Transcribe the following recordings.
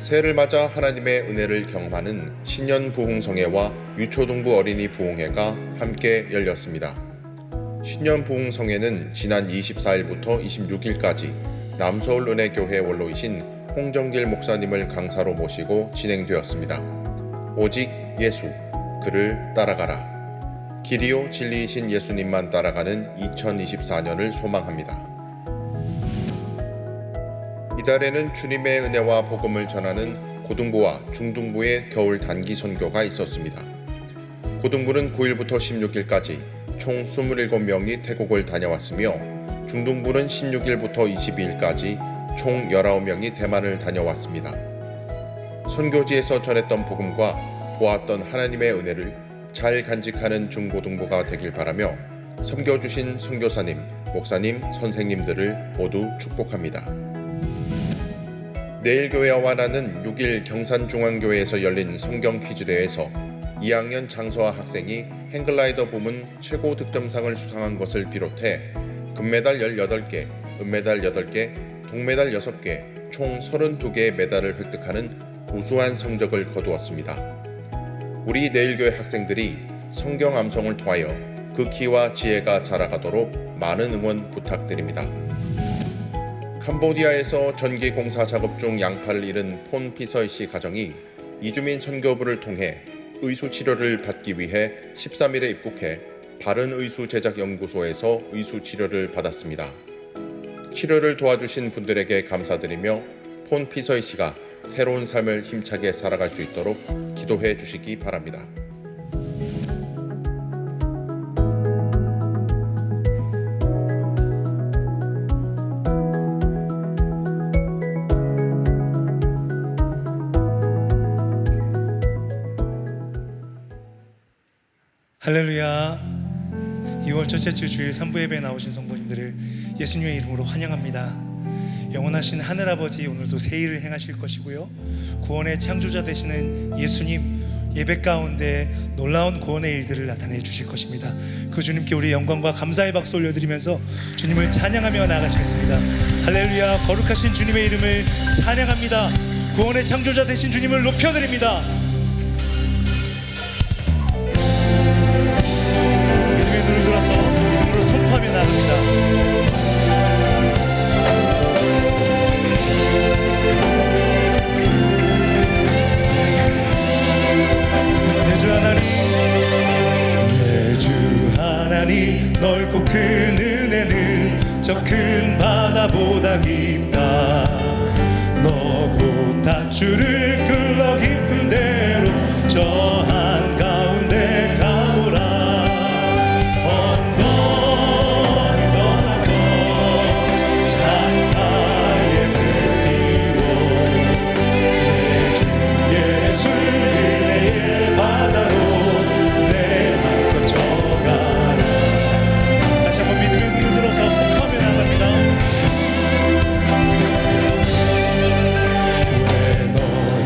새해를 맞아 하나님의 은혜를 경험하는 신년 부흥성회와 유초등부 어린이 부흥회가 함께 열렸습니다. 신년 부흥성회는 지난 24일부터 26일까지 남서울 은혜교회 원로이신 홍정길 목사님을 강사로 모시고 진행되었습니다. 오직 예수, 그를 따라가라. 길이요 진리이신 예수님만 따라가는 2024년을 소망합니다. 이달에는 주님의 은혜와 복음을 전하는 고등부와 중등부의 겨울 단기 선교가 있었습니다. 고등부는 9일부터 16일까지 총 27명이 태국을 다녀왔으며 중등부는 16일부터 22일까지 총 19명이 대만을 다녀왔습니다. 선교지에서 전했던 복음과 보았던 하나님의 은혜를 잘 간직하는 중고등부가 되길 바라며 섬겨주신 선교사님, 목사님, 선생님들을 모두 축복합니다. 내일 교회와 나는 6일 경산중앙교회에서 열린 성경 퀴즈대회에서 2학년 장서아 학생이 행글라이더 부문 최고 득점상을 수상한 것을 비롯해 금메달 18개, 은메달 8개, 동메달 6개, 총 32개의 메달을 획득하는 우수한 성적을 거두었습니다. 우리 내일교회 학생들이 성경 암송을 통하여 그 키와 지혜가 자라가도록 많은 응원 부탁드립니다. 캄보디아에서 전기공사 작업 중 양팔을 잃은 폰 피서이 씨 가정이 이주민 선교부를 통해 의수 치료를 받기 위해 13일에 입국해 바른의수제작연구소에서 의수 치료를 받았습니다. 치료를 도와주신 분들에게 감사드리며 폰 피서이 씨가 새로운 삶을 힘차게 살아갈 수 있도록 기도해 주시기 바랍니다. 할렐루야. 2월 첫째 주 주일 3부 예배에 나오신 성도님들을 예수님의 이름으로 환영합니다. 영원하신 하늘아버지, 오늘도 새 일을 행하실 것이고요, 구원의 창조자 되시는 예수님 예배 가운데 놀라운 구원의 일들을 나타내 주실 것입니다. 그 주님께 우리 영광과 감사의 박수 올려드리면서 주님을 찬양하며 나아가시겠습니다. 할렐루야. 거룩하신 주님의 이름을 찬양합니다. 구원의 창조자 되신 주님을 높여드립니다. 믿음의 눈을 들어서 믿음으로 선포하며 나갑니다. 내 주 하나님, 넓고 큰 은혜는 저 큰 바다보다 깊다. 너 곧 다주를 끌러 깊은 데로 저 한가운데 가보라. 언덕을 떠나서 창가에 뱉기로 내 주 예수 은혜의 바다로 내 맘 거쳐가라. 다시 한번 믿음의 눈을 들어서 선포하며 나갑니다. 왜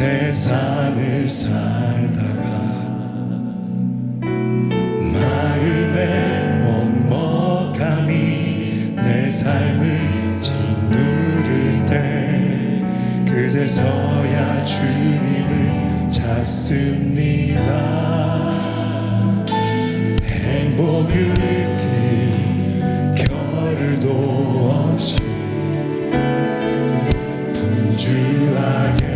세상을 살다가 마음의 먹먹함이 내 삶을 짓누를 때 그제서야 주님을 찾습니다. 행복을 느낄 겨를도 없이 분주하게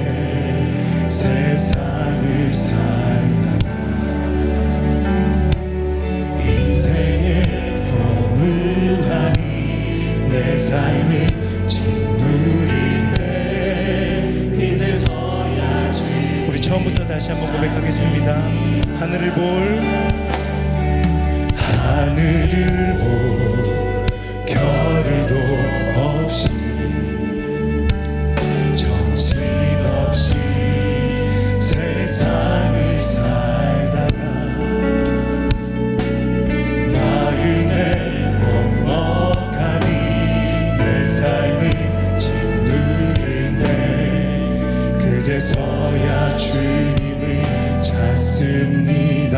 세상을 살다가 인생의 허무함이 내 삶을 짓누를 때 이제서야 우리 처음부터 다시 한번 고백하겠습니다. 하늘을 볼 겨를도 없이 정신없이 세상을 살다가 마음의 먹먹함이 내 삶을 짓누를 때 그제서야 주님을 찾습니다.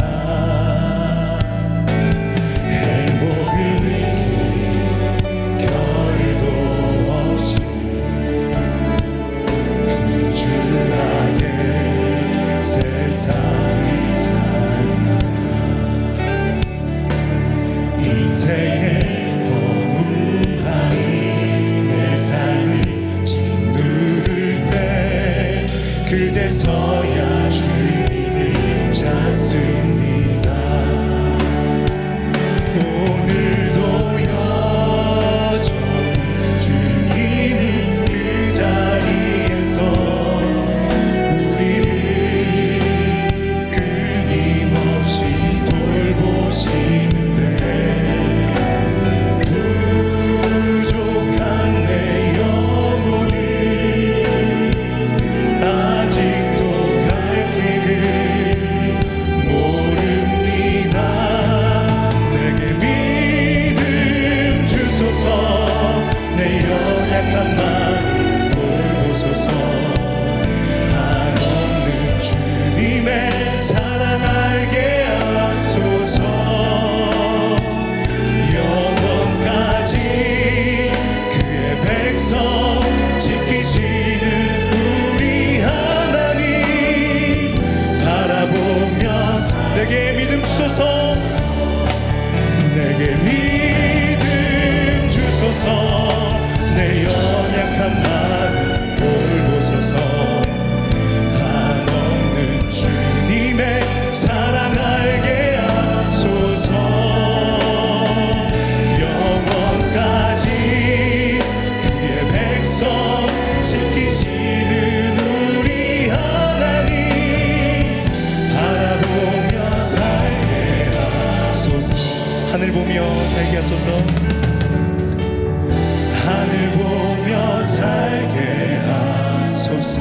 인생의 허무함이 내 삶을 짓누를 때 그제서야 주님을 찾습니다. 오늘도 여전히 주님은 그 자리에서 우리를 끊임없이 돌보시는 내게 믿음 주소서. 내 연약한 마음 돌보소서. 한없는 주님의 사랑 알게 하소서. 영원까지 그의 백성 지키시는 우리 하나님 바라보며 살게 하소서. 하늘 보며 살게 하소서. 하늘 보며 살게 하소서.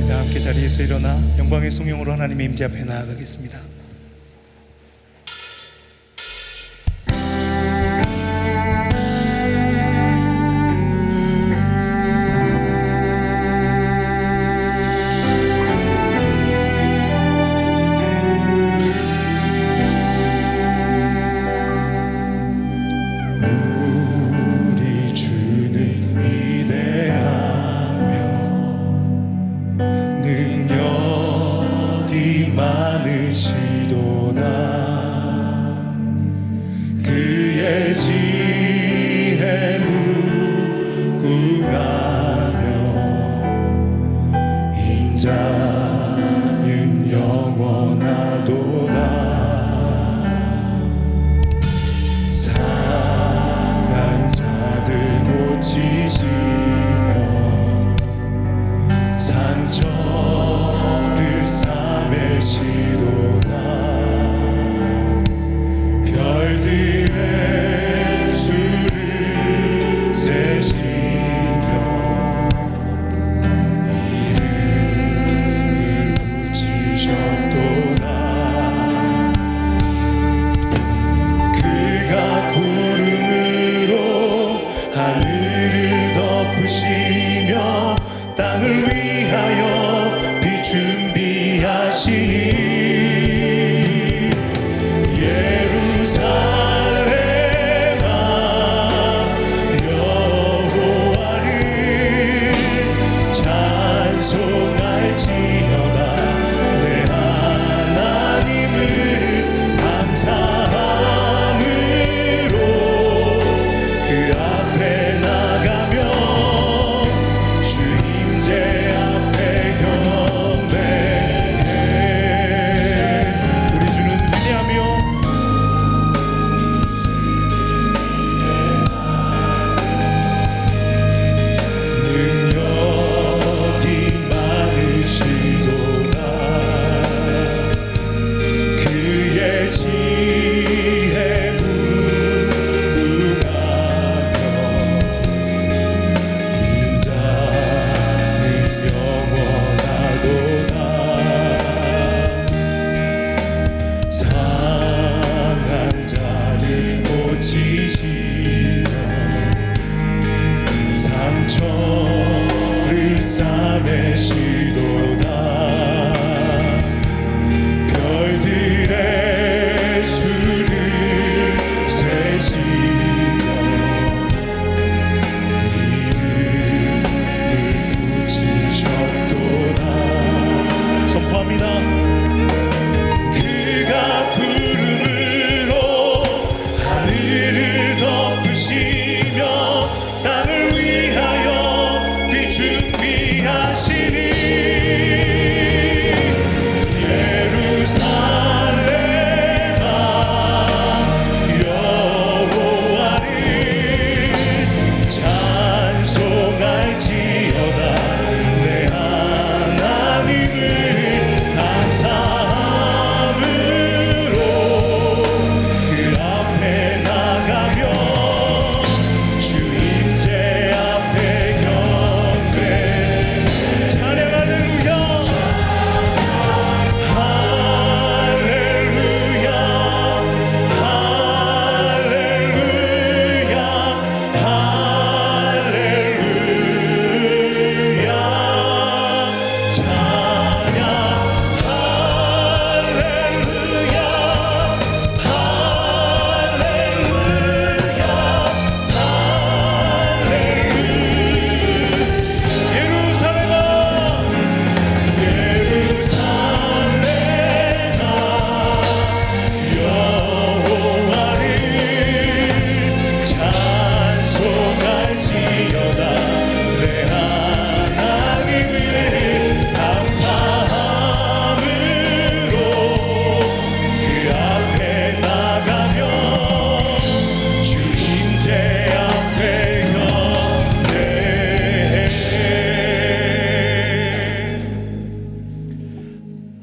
다 함께 자리에서 일어나 영광의 송영으로 하나님의 임재 앞에 나아가겠습니다. 많으시도다. 그의 지혜 무궁하며 인자는 영원하도다. 상한 자들 고치시며 상처를 싸매시도다. 별들의 수를 세시며 이름을 붙이셨도다. 그가 구름으로 하늘을 덮으시며 땅을 위 위하여 빛 준비하시니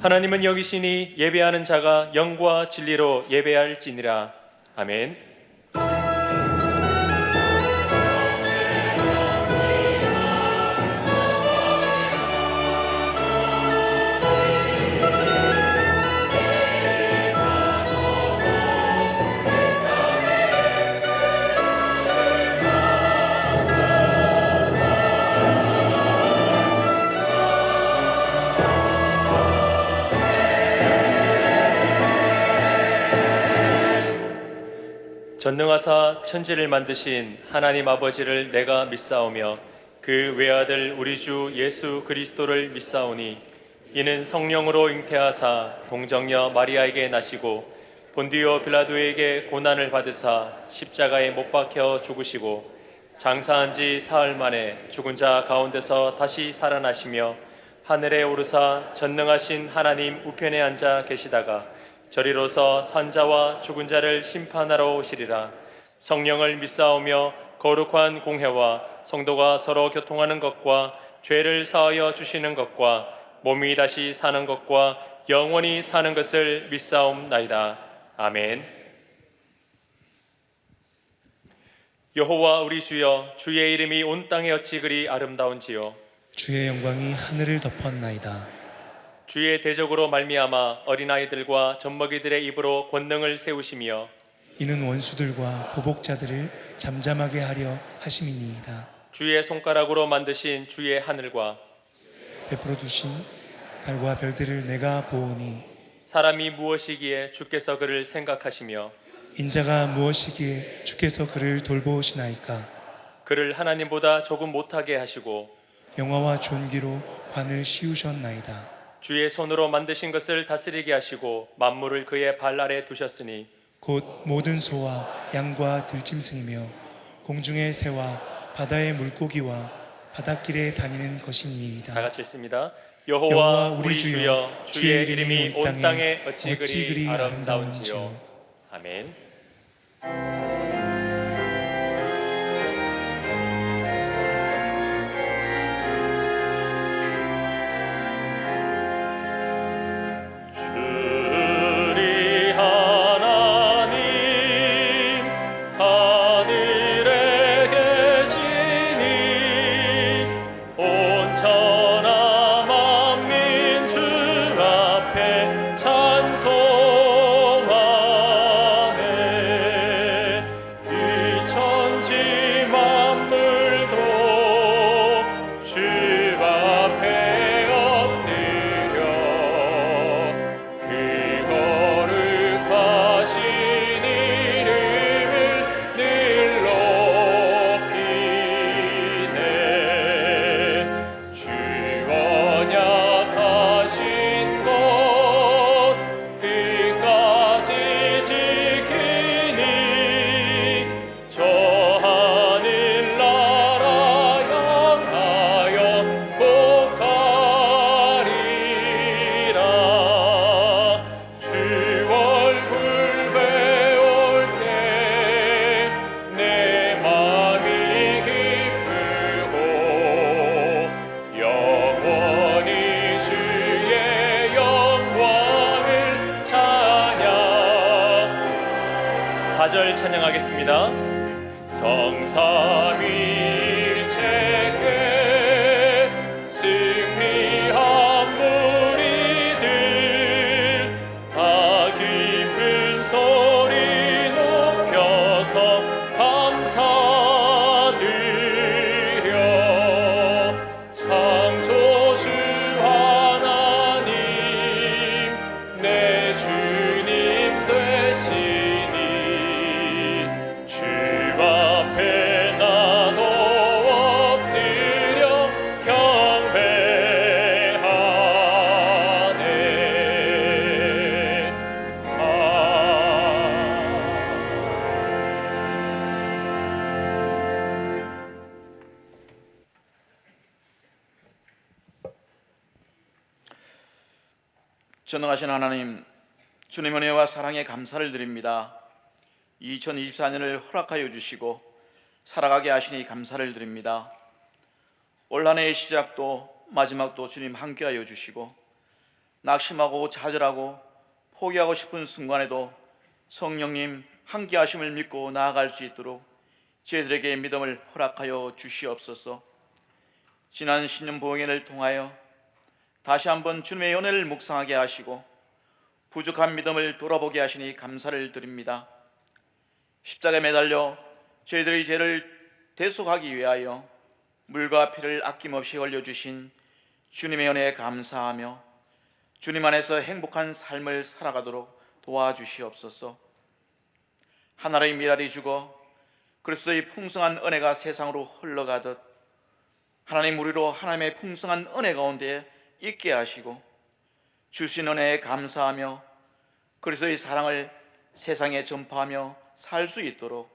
하나님은 여기시니 예배하는 자가 영과 진리로 예배할지니라. 아멘. 전능하사 천지를 만드신 하나님 아버지를 내가 믿사오며 그 외아들 우리 주 예수 그리스도를 믿사오니 이는 성령으로 잉태하사 동정녀 마리아에게 나시고 본디오 빌라도에게 고난을 받으사 십자가에 못 박혀 죽으시고 장사한 지 사흘 만에 죽은 자 가운데서 다시 살아나시며 하늘에 오르사 전능하신 하나님 우편에 앉아 계시다가 저리로서 산자와 죽은 자를 심판하러 오시리라. 성령을 믿사오며 거룩한 공회와 성도가 서로 교통하는 것과 죄를 사하여 주시는 것과 몸이 다시 사는 것과 영원히 사는 것을 믿사옵나이다. 아멘. 여호와 우리 주여, 주의 이름이 온 땅에 어찌 그리 아름다운지요. 주의 영광이 하늘을 덮었나이다. 주의 대적으로 말미암아 어린아이들과 젖먹이들의 입으로 권능을 세우시며 이는 원수들과 보복자들을 잠잠하게 하려 하심이니이다. 주의 손가락으로 만드신 주의 하늘과 베풀어 두신 달과 별들을 내가 보오니 사람이 무엇이기에 주께서 그를 생각하시며 인자가 무엇이기에 주께서 그를 돌보시나이까. 그를 하나님보다 조금 못하게 하시고 영화와 존귀로 관을 씌우셨나이다. 주의 손으로 만드신 것을 다스리게 하시고 만물을 그의 발 아래 두셨으니 곧 모든 소와 양과 들짐승이며 공중의 새와 바다의 물고기와 바닷길에 다니는 다 것이니이다. 같이 읽습니다. 여호와 여호와 우리 주여 주의 이름이 온 땅에 어찌 그리 그리 아름다운지요. 아멘. 주리 하나님 하늘에 계시니 온 천하 만민 주 앞에 찬송하네. 이 천지 만물도 주 앞에 엎드려 그 거룩하신 이름을 늘 높이네. 주 언약하신 것 끝까지 지키니 저 하늘 나라 향하여 꼭 가리라. 주 얼굴 배울 때 내 마음이 기쁘고 영원히 주의 영광을 찬양. 4절 찬양하겠습니다. 성삼일체께 승리한 무리들 다 기쁜 소리 높여서 감사드려. 창조주 하나님 내 주님 되시니 주 앞에 나도 엎드려 경배하네. 전능하신 하나님, 주님 은혜와 사랑에 감사를 드립니다. 2024년을 허락하여 주시고 살아가게 하시니 감사를 드립니다. 올 한 해의 시작도 마지막도 주님 함께하여 주시고 낙심하고 좌절하고 포기하고 싶은 순간에도 성령님 함께하심을 믿고 나아갈 수 있도록 저희들에게 믿음을 허락하여 주시옵소서. 지난 신년 보행을 통하여 다시 한번 주님의 은혜를 묵상하게 하시고 부족한 믿음을 돌아보게 하시니 감사를 드립니다. 십자가에 매달려 저희들의 죄를 대속하기 위하여 물과 피를 아낌없이 흘려주신 주님의 은혜에 감사하며 주님 안에서 행복한 삶을 살아가도록 도와주시옵소서. 하나의 미랄이 죽어 그리스도의 풍성한 은혜가 세상으로 흘러가듯 하나님 우리로 하나님의 풍성한 은혜 가운데 있게 하시고 주신 은혜에 감사하며 그리스도의 사랑을 세상에 전파하며 살 수 있도록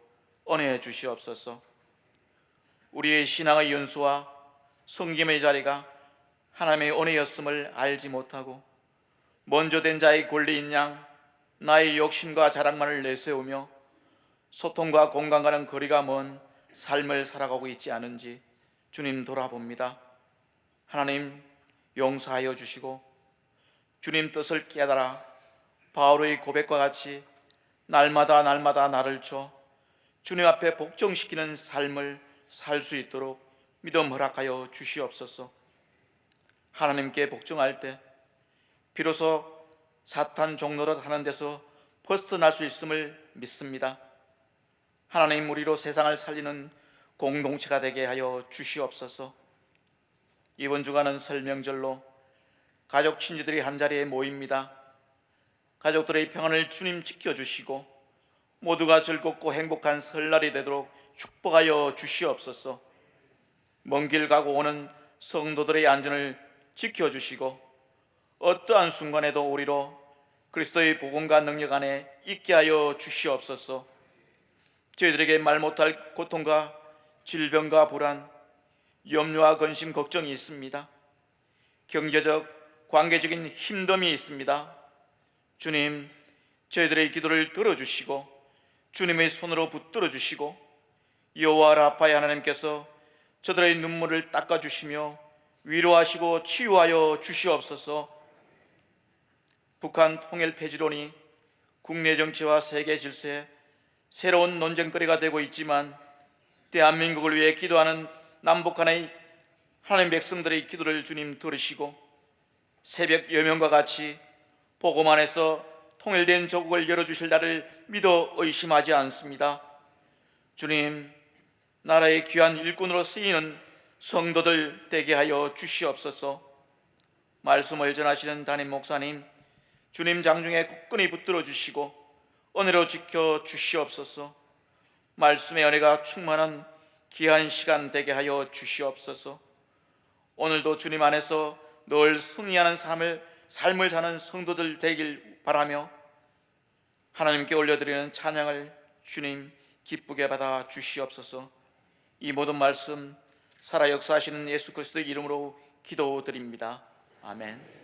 은혜해 주시옵소서. 우리의 신앙의 연수와 섬김의 자리가 하나님의 은혜였음을 알지 못하고 먼저 된 자의 권리인 양 나의 욕심과 자랑만을 내세우며 소통과 공감과는 거리가 먼 삶을 살아가고 있지 않은지 주님 돌아봅니다. 하나님 용서하여 주시고 주님 뜻을 깨달아 바울의 고백과 같이 날마다 나를 줘 주님 앞에 복종시키는 삶을 살 수 있도록 믿음 허락하여 주시옵소서. 하나님께 복종할 때 비로소 사탄 종노릇 하는 데서 벗어날 수 있음을 믿습니다. 하나님 우리로 세상을 살리는 공동체가 되게 하여 주시옵소서. 이번 주간은 설명절로 가족 친지들이 한자리에 모입니다. 가족들의 평안을 주님 지켜주시고 모두가 즐겁고 행복한 설날이 되도록 축복하여 주시옵소서. 먼 길 가고 오는 성도들의 안전을 지켜주시고 어떠한 순간에도 우리로 그리스도의 복음과 능력 안에 있게 하여 주시옵소서. 저희들에게 말 못할 고통과 질병과 불안, 염려와 근심, 걱정이 있습니다. 경제적, 관계적인 힘듦이 있습니다. 주님, 저희들의 기도를 들어주시고 주님의 손으로 붙들어 주시고 여호와 라파의 하나님께서 저들의 눈물을 닦아주시며 위로하시고 치유하여 주시옵소서. 북한 통일 폐지론이 국내 정치와 세계 질서에 새로운 논쟁거리가 되고 있지만 대한민국을 위해 기도하는 남북한의 하나님 백성들의 기도를 주님 들으시고 새벽 여명과 같이 복음 안에서 통일된 조국을 열어주실 날을 믿어 의심하지 않습니다. 주님, 나라의 귀한 일꾼으로 쓰이는 성도들 되게 하여 주시옵소서. 말씀을 전하시는 담임 목사님, 주님 장중에 굳건히 붙들어 주시고 은혜로 지켜 주시옵소서. 말씀의 은혜가 충만한 귀한 시간 되게 하여 주시옵소서. 오늘도 주님 안에서 늘 승리하는 삶을 사는 성도들 되길 바라며 하나님께 올려드리는 찬양을 주님 기쁘게 받아 주시옵소서. 이 모든 말씀 살아 역사하시는 예수 그리스도의 이름으로 기도드립니다. 아멘.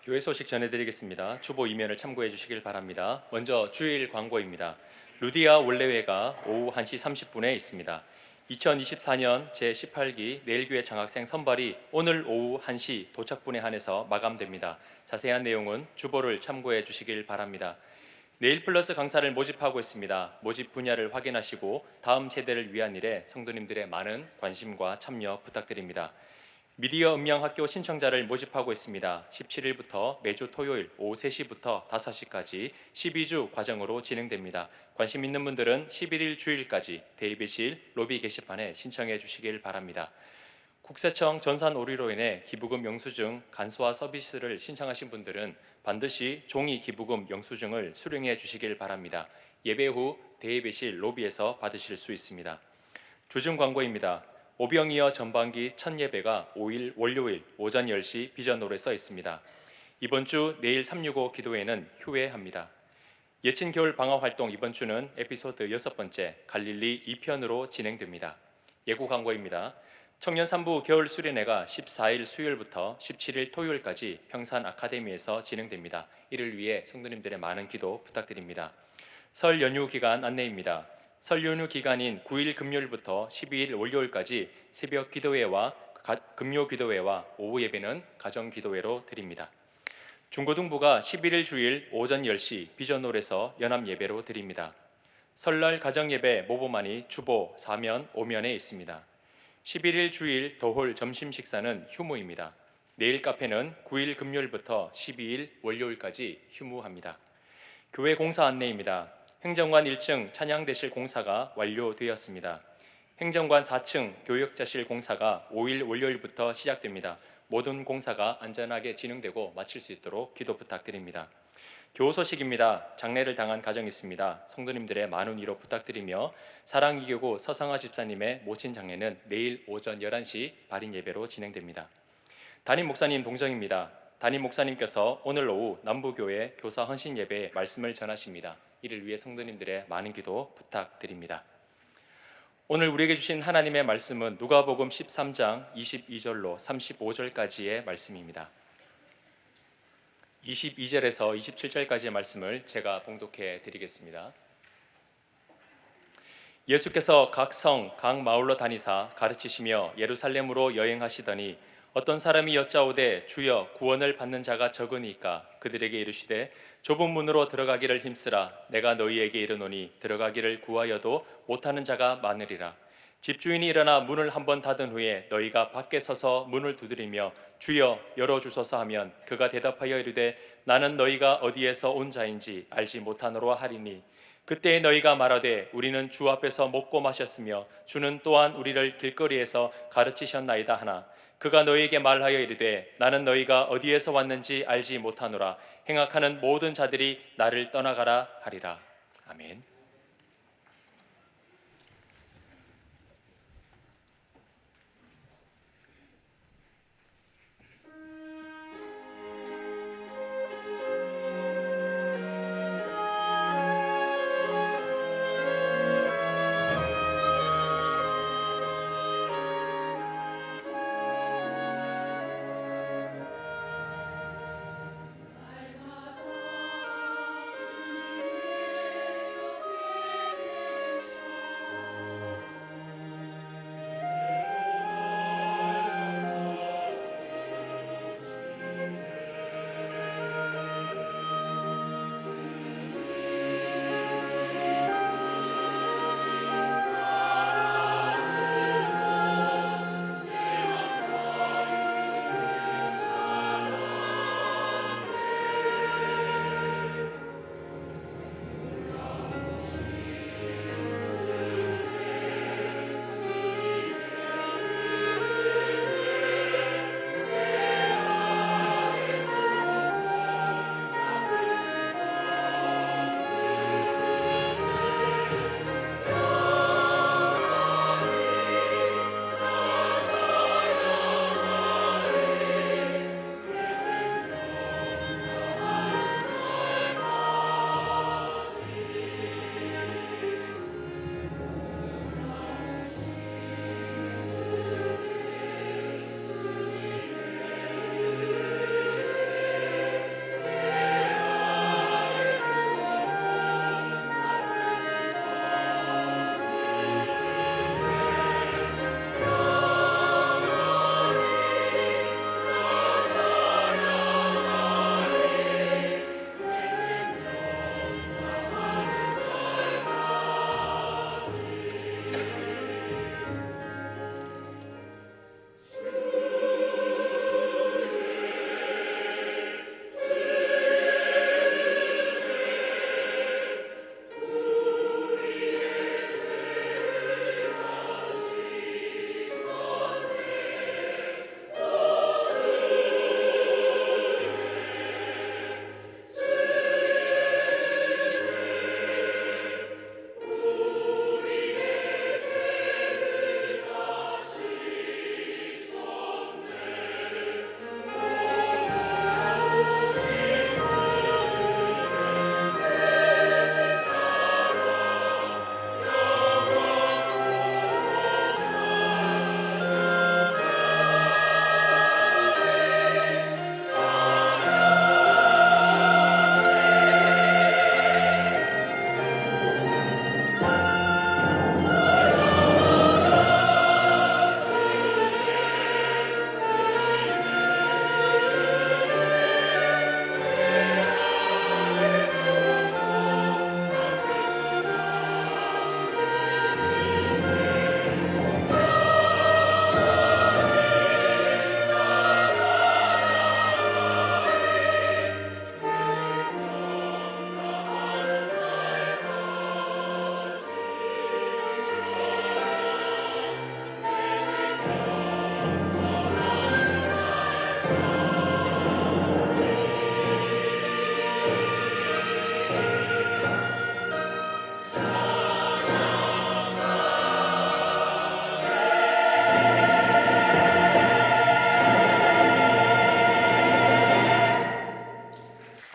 교회 소식 전해드리겠습니다. 주보 이면을 참고해 주시길 바랍니다. 먼저 주일 광고입니다. 루디아 원래회가 오후 1시 30분에 있습니다. 2024년 제18기 내일교회 장학생 선발이 오늘 오후 1시 도착분에 한해서 마감됩니다. 자세한 내용은 주보를 참고해 주시길 바랍니다. 내일 플러스 강사를 모집하고 있습니다. 모집 분야를 확인하시고 다음 세대를 위한 일에 성도님들의 많은 관심과 참여 부탁드립니다. 미디어 음향학교 신청자를 모집하고 있습니다. 17일부터 매주 토요일 오후 3시부터 5시까지 12주 과정으로 진행됩니다. 관심 있는 분들은 11일 주일까지 대입실 로비 게시판에 신청해 주시길 바랍니다. 국세청 전산 오류로 인해 기부금 영수증 간소화 서비스를 신청하신 분들은 반드시 종이 기부금 영수증을 수령해 주시길 바랍니다. 예배 후 대입실 로비에서 받으실 수 있습니다. 주중 광고입니다. 오병이어 전반기 첫 예배가 5일 월요일 오전 10시 비전홀에 써 있습니다. 이번 주 내일 365 기도회는 휴회합니다. 예친 겨울 방학 활동 이번 주는 에피소드 6번째 갈릴리 2편으로 진행됩니다. 예고 광고입니다. 청년 3부 겨울 수련회가 14일 수요일부터 17일 토요일까지 평산 아카데미에서 진행됩니다. 이를 위해 성도님들의 많은 기도 부탁드립니다. 설 연휴 기간 안내입니다. 설 연휴 기간인 9일 금요일부터 12일 월요일까지 새벽 기도회와 금요 기도회와 오후 예배는 가정 기도회로 드립니다. 중고등부가 11일 주일 오전 10시 비전홀에서 연합 예배로 드립니다. 설날 가정 예배 모범안이 주보 4면 5면에 있습니다. 11일 주일 더홀 점심 식사는 휴무입니다. 내일 카페는 9일 금요일부터 12일 월요일까지 휴무합니다. 교회 공사 안내입니다. 행정관 1층 찬양대실 공사가 완료되었습니다. 행정관 4층 교역자실 공사가 5일 월요일부터 시작됩니다. 모든 공사가 안전하게 진행되고 마칠 수 있도록 기도 부탁드립니다. 교우 소식입니다. 장례를 당한 가정이 있습니다. 성도님들의 많은 위로 부탁드리며 사랑이교구 서상화 집사님의 모친 장례는 내일 오전 11시 발인 예배로 진행됩니다. 담임 목사님 동정입니다. 담임 목사님께서 오늘 오후 남부교회 교사 헌신 예배에 말씀을 전하십니다. 이를 위해 성도님들의 많은 기도 부탁드립니다. 오늘 우리에게 주신 하나님의 말씀은 누가복음 13장 22절로 35절까지의 말씀입니다. 22절에서 27절까지의 말씀을 제가 봉독해 드리겠습니다. 예수께서 각 성, 각 마을로 다니사 가르치시며 예루살렘으로 여행하시더니 어떤 사람이 여짜오되 주여 구원을 받는 자가 적으니까 그들에게 이르시되 좁은 문으로 들어가기를 힘쓰라. 내가 너희에게 이르노니 들어가기를 구하여도 못하는 자가 많으리라. 집주인이 일어나 문을 한번 닫은 후에 너희가 밖에 서서 문을 두드리며 주여 열어주소서 하면 그가 대답하여 이르되 나는 너희가 어디에서 온 자인지 알지 못하노라 하리니 그때 너희가 말하되 우리는 주 앞에서 먹고 마셨으며 주는 또한 우리를 길거리에서 가르치셨나이다 하나 그가 너희에게 말하여 이르되 나는 너희가 어디에서 왔는지 알지 못하노라. 행악하는 모든 자들이 나를 떠나가라 하리라. 아멘.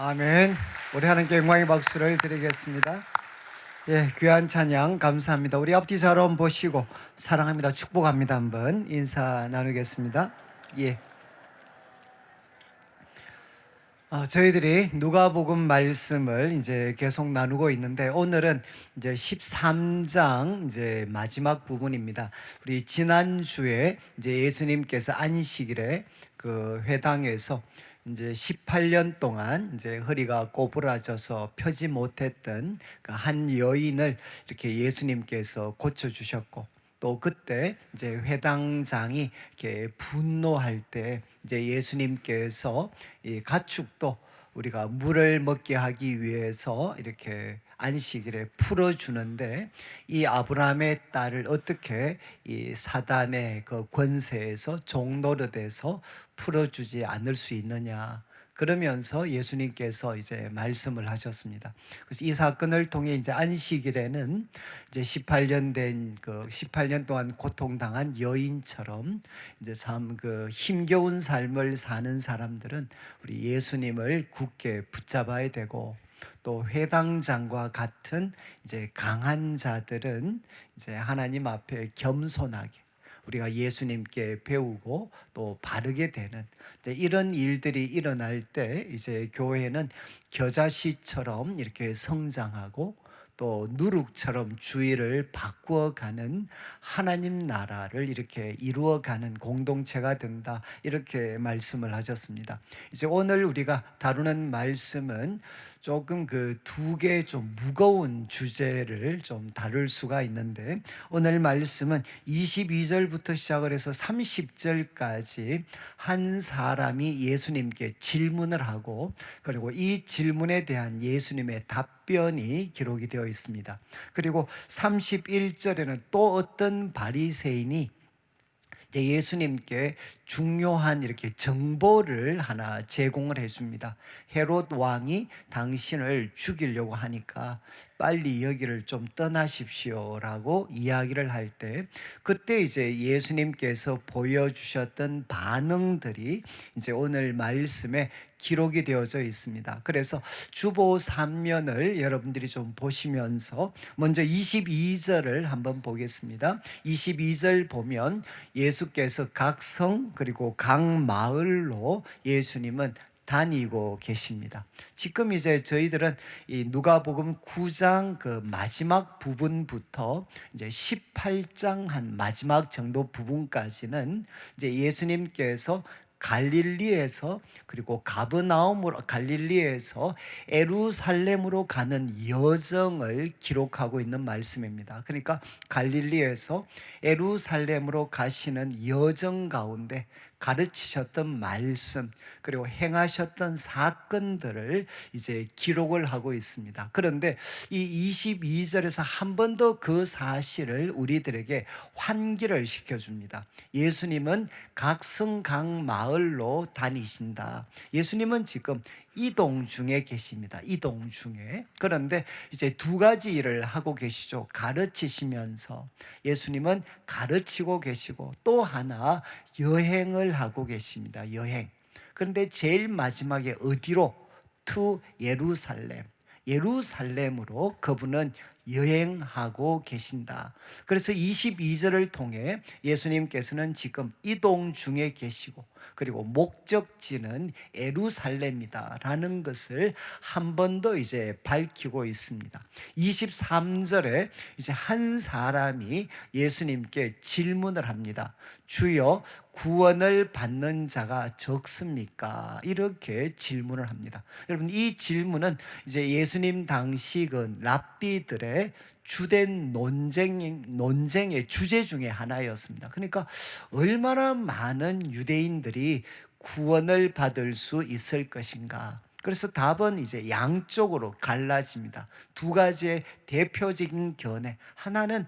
아멘. 우리 하나님께 영광의 박수를 드리겠습니다. 예, 귀한 찬양 감사합니다. 우리 앞뒤 자로 보시고 사랑합니다, 축복합니다 한번 인사 나누겠습니다. 예, 저희들이 누가복음 말씀을 이제 계속 나누고 있는데 오늘은 이제 13장 이제 마지막 부분입니다. 우리 지난주에 이제 예수님께서 안식일에 그 회당에서 이제 18년 동안 이제 허리가 꼬부라져서 펴지 못했던 그 한 여인을 이렇게 예수님께서 고쳐 주셨고, 또 그때 이제 회당장이 이렇게 분노할 때 이제 예수님께서 이 가축도 우리가 물을 먹게 하기 위해서 이렇게 안식일에 풀어주는데, 이 아브라함의 딸을 어떻게 이 사단의 그 권세에서 종노릇에서 풀어주지 않을 수 있느냐, 그러면서 예수님께서 이제 말씀을 하셨습니다. 그래서 이 사건을 통해 이제 안식일에는 이제 18년 동안 고통당한 여인처럼 이제 참 그 힘겨운 삶을 사는 사람들은 우리 예수님을 굳게 붙잡아야 되고, 또 회당장과 같은 이제 강한 자들은 이제 하나님 앞에 겸손하게 우리가 예수님께 배우고 또 바르게 되는 이제 이런 일들이 일어날 때 이제 교회는 겨자씨처럼 이렇게 성장하고 또 누룩처럼 주위를 바꾸어가는 하나님 나라를 이렇게 이루어가는 공동체가 된다, 이렇게 말씀을 하셨습니다. 이제 오늘 우리가 다루는 말씀은 조금 그 두 개 좀 무거운 주제를 좀 다룰 수가 있는데, 오늘 말씀은 22절부터 시작을 해서 30절까지 한 사람이 예수님께 질문을 하고, 그리고 이 질문에 대한 예수님의 답변이 기록이 되어 있습니다. 그리고 31절에는 또 어떤 바리새인이 이제 예수님께 중요한 이렇게 정보를 하나 제공을 해줍니다. 헤롯 왕이 당신을 죽이려고 하니까 빨리 여기를 좀 떠나십시오라고 이야기를 할 때, 그때 이제 예수님께서 보여주셨던 반응들이 이제 오늘 말씀에 기록이 되어져 있습니다. 그래서 주보 3면을 여러분들이 좀 보시면서 먼저 22절을 한번 보겠습니다. 22절 보면 예수께서 각 성 그리고 각 마을로 예수님은 다니고 계십니다. 지금 이제 저희들은 이 누가복음 9장 그 마지막 부분부터 이제 18장 한 마지막 정도 부분까지는 이제 예수님께서 갈릴리에서, 그리고 가버나움으로 갈릴리에서 예루살렘으로 가는 여정을 기록하고 있는 말씀입니다. 그러니까 갈릴리에서 예루살렘으로 가시는 여정 가운데 가르치셨던 말씀, 그리고 행하셨던 사건들을 이제 기록을 하고 있습니다. 그런데 이 22절에서 한 번 더 그 사실을 우리들에게 환기를 시켜줍니다. 예수님은 각 성, 각 마을로 다니신다. 예수님은 지금 이동 중에 계십니다. 이동 중에. 그런데 이제 두 가지 일을 하고 계시죠. 가르치시면서 예수님은 가르치고 계시고, 또 하나 여행을 하고 계십니다. 여행. 그런데 제일 마지막에 어디로? 투 예루살렘. 예루살렘으로 그분은 여행하고 계신다. 그래서 22절을 통해 예수님께서는 지금 이동 중에 계시고, 그리고 목적지는 예루살렘이다라는 것을 한 번 더 이제 밝히고 있습니다. 23절에 이제 한 사람이 예수님께 질문을 합니다. 주여, 구원을 받는 자가 적습니까? 이렇게 질문을 합니다. 여러분, 이 질문은 이제 예수님 당시 그 랍비들의 주된 논쟁의 주제 중에 하나였습니다. 그러니까 얼마나 많은 유대인들이 구원을 받을 수 있을 것인가. 그래서 답은 이제 양쪽으로 갈라집니다. 두 가지의 대표적인 견해. 하나는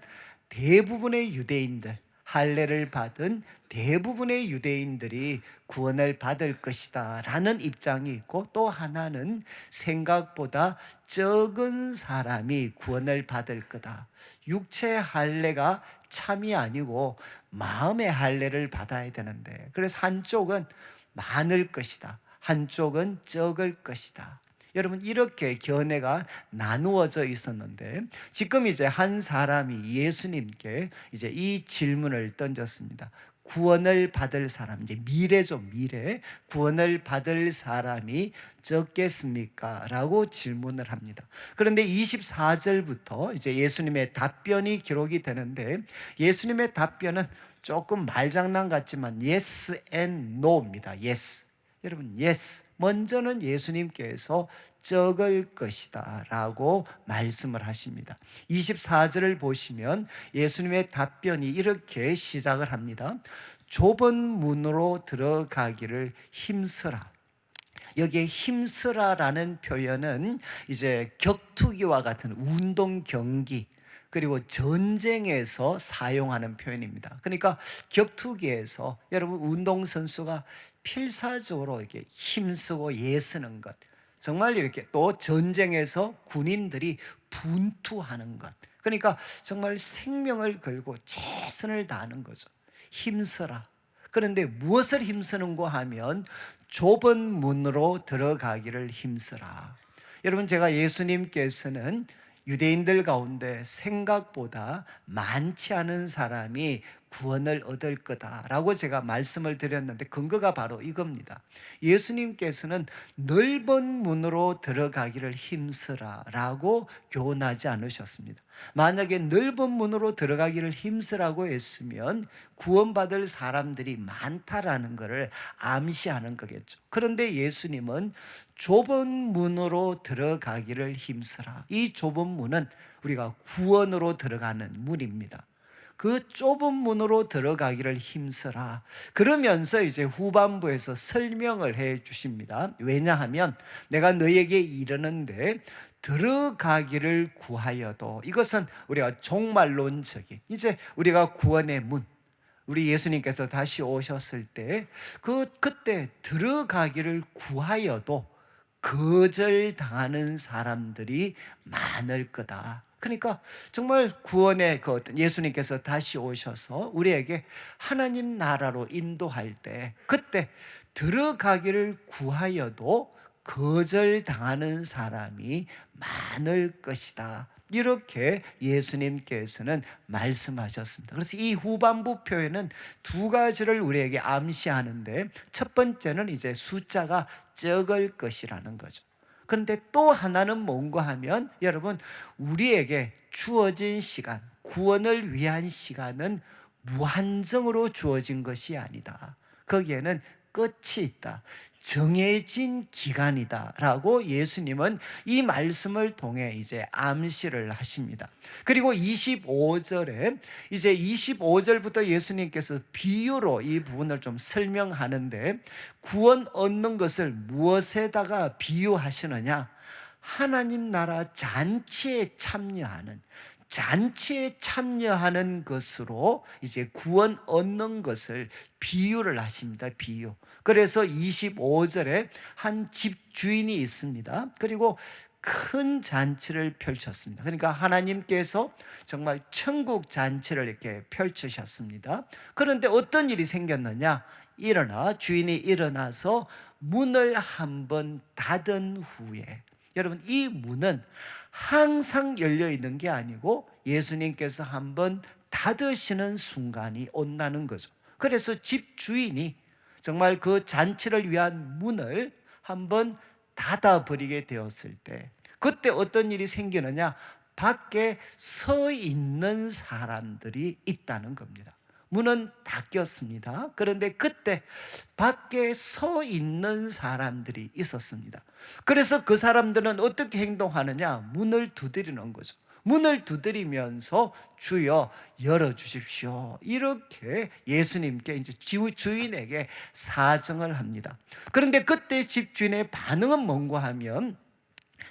대부분의 유대인들, 할례를 받은 대부분의 유대인들이 구원을 받을 것이다 라는 입장이 있고, 또 하나는 생각보다 적은 사람이 구원을 받을 거다. 육체 할례가 참이 아니고 마음의 할례를 받아야 되는데, 그래서 한쪽은 많을 것이다, 한쪽은 적을 것이다. 여러분, 이렇게 견해가 나누어져 있었는데 지금 이제 한 사람이 예수님께 이제 이 질문을 던졌습니다. 구원을 받을 사람, 이제 미래죠, 미래. 구원을 받을 사람이 적겠습니까? 라고 질문을 합니다. 그런데 24절부터 이제 예수님의 답변이 기록이 되는데 예수님의 답변은 조금 말장난 같지만 yes and no입니다. yes. 여러분, yes. 먼저는 예수님께서 적을 것이다 라고 말씀을 하십니다. 24절을 보시면 예수님의 답변이 이렇게 시작을 합니다. 좁은 문으로 들어가기를 힘쓰라. 여기에 힘쓰라라는 표현은 이제 격투기와 같은 운동 경기 그리고 전쟁에서 사용하는 표현입니다. 그러니까 격투기에서 여러분 운동선수가 필사적으로 이렇게 힘쓰고 애쓰는 것, 정말 이렇게 또 전쟁에서 군인들이 분투하는 것, 그러니까 정말 생명을 걸고 최선을 다하는 거죠. 힘쓰라. 그런데 무엇을 힘쓰는고 하면 좁은 문으로 들어가기를 힘쓰라. 여러분, 제가 예수님께서는 유대인들 가운데 생각보다 많지 않은 사람이 구원을 얻을 거다라고 제가 말씀을 드렸는데 근거가 바로 이겁니다. 예수님께서는 넓은 문으로 들어가기를 힘쓰라라고 교훈하지 않으셨습니다. 만약에 넓은 문으로 들어가기를 힘쓰라고 했으면 구원받을 사람들이 많다라는 것을 암시하는 거겠죠. 그런데 예수님은 좁은 문으로 들어가기를 힘쓰라. 이 좁은 문은 우리가 구원으로 들어가는 문입니다. 그 좁은 문으로 들어가기를 힘쓰라. 그러면서 이제 후반부에서 설명을 해 주십니다. 왜냐하면 내가 너에게 이르는데 들어가기를 구하여도, 이것은 우리가 종말론적인, 이제 우리가 구원의 문, 우리 예수님께서 다시 오셨을 때 그때 들어가기를 구하여도 거절당하는 사람들이 많을 거다. 그러니까 정말 구원의 그 어떤 예수님께서 다시 오셔서 우리에게 하나님 나라로 인도할 때 그때 들어가기를 구하여도 거절당하는 사람이 많을 것이다. 이렇게 예수님께서는 말씀하셨습니다. 그래서 이 후반부 표현은 두 가지를 우리에게 암시하는데 첫 번째는 이제 숫자가 적을 것이라는 거죠. 그런데 또 하나는 뭔가 하면 여러분, 우리에게 주어진 시간, 구원을 위한 시간은 무한정으로 주어진 것이 아니다. 거기에는 끝이 있다. 정해진 기간이다 라고 예수님은 이 말씀을 통해 이제 암시를 하십니다. 그리고 25절에 이제 25절부터 예수님께서 비유로 이 부분을 좀 설명하는데 구원 얻는 것을 무엇에다가 비유하시느냐? 하나님 나라 잔치에 참여하는 것으로 이제 구원 얻는 것을 비유를 하십니다. 비유. 그래서 25절에 한 집 주인이 있습니다. 그리고 큰 잔치를 펼쳤습니다. 그러니까 하나님께서 정말 천국 잔치를 이렇게 펼치셨습니다. 그런데 어떤 일이 생겼느냐? 주인이 일어나서 문을 한번 닫은 후에, 여러분, 이 문은 항상 열려 있는 게 아니고 예수님께서 한번 닫으시는 순간이 온다는 거죠. 그래서 집 주인이 정말 그 잔치를 위한 문을 한번 닫아버리게 되었을 때 그때 어떤 일이 생기느냐? 밖에 서 있는 사람들이 있다는 겁니다. 문은 닫혔습니다. 그런데 그때 밖에 서 있는 사람들이 있었습니다. 그래서 그 사람들은 어떻게 행동하느냐? 문을 두드리는 거죠. 문을 두드리면서 주여 열어주십시오. 이렇게 예수님께 이제 주인에게 사정을 합니다. 그런데 그때 집주인의 반응은 뭔가 하면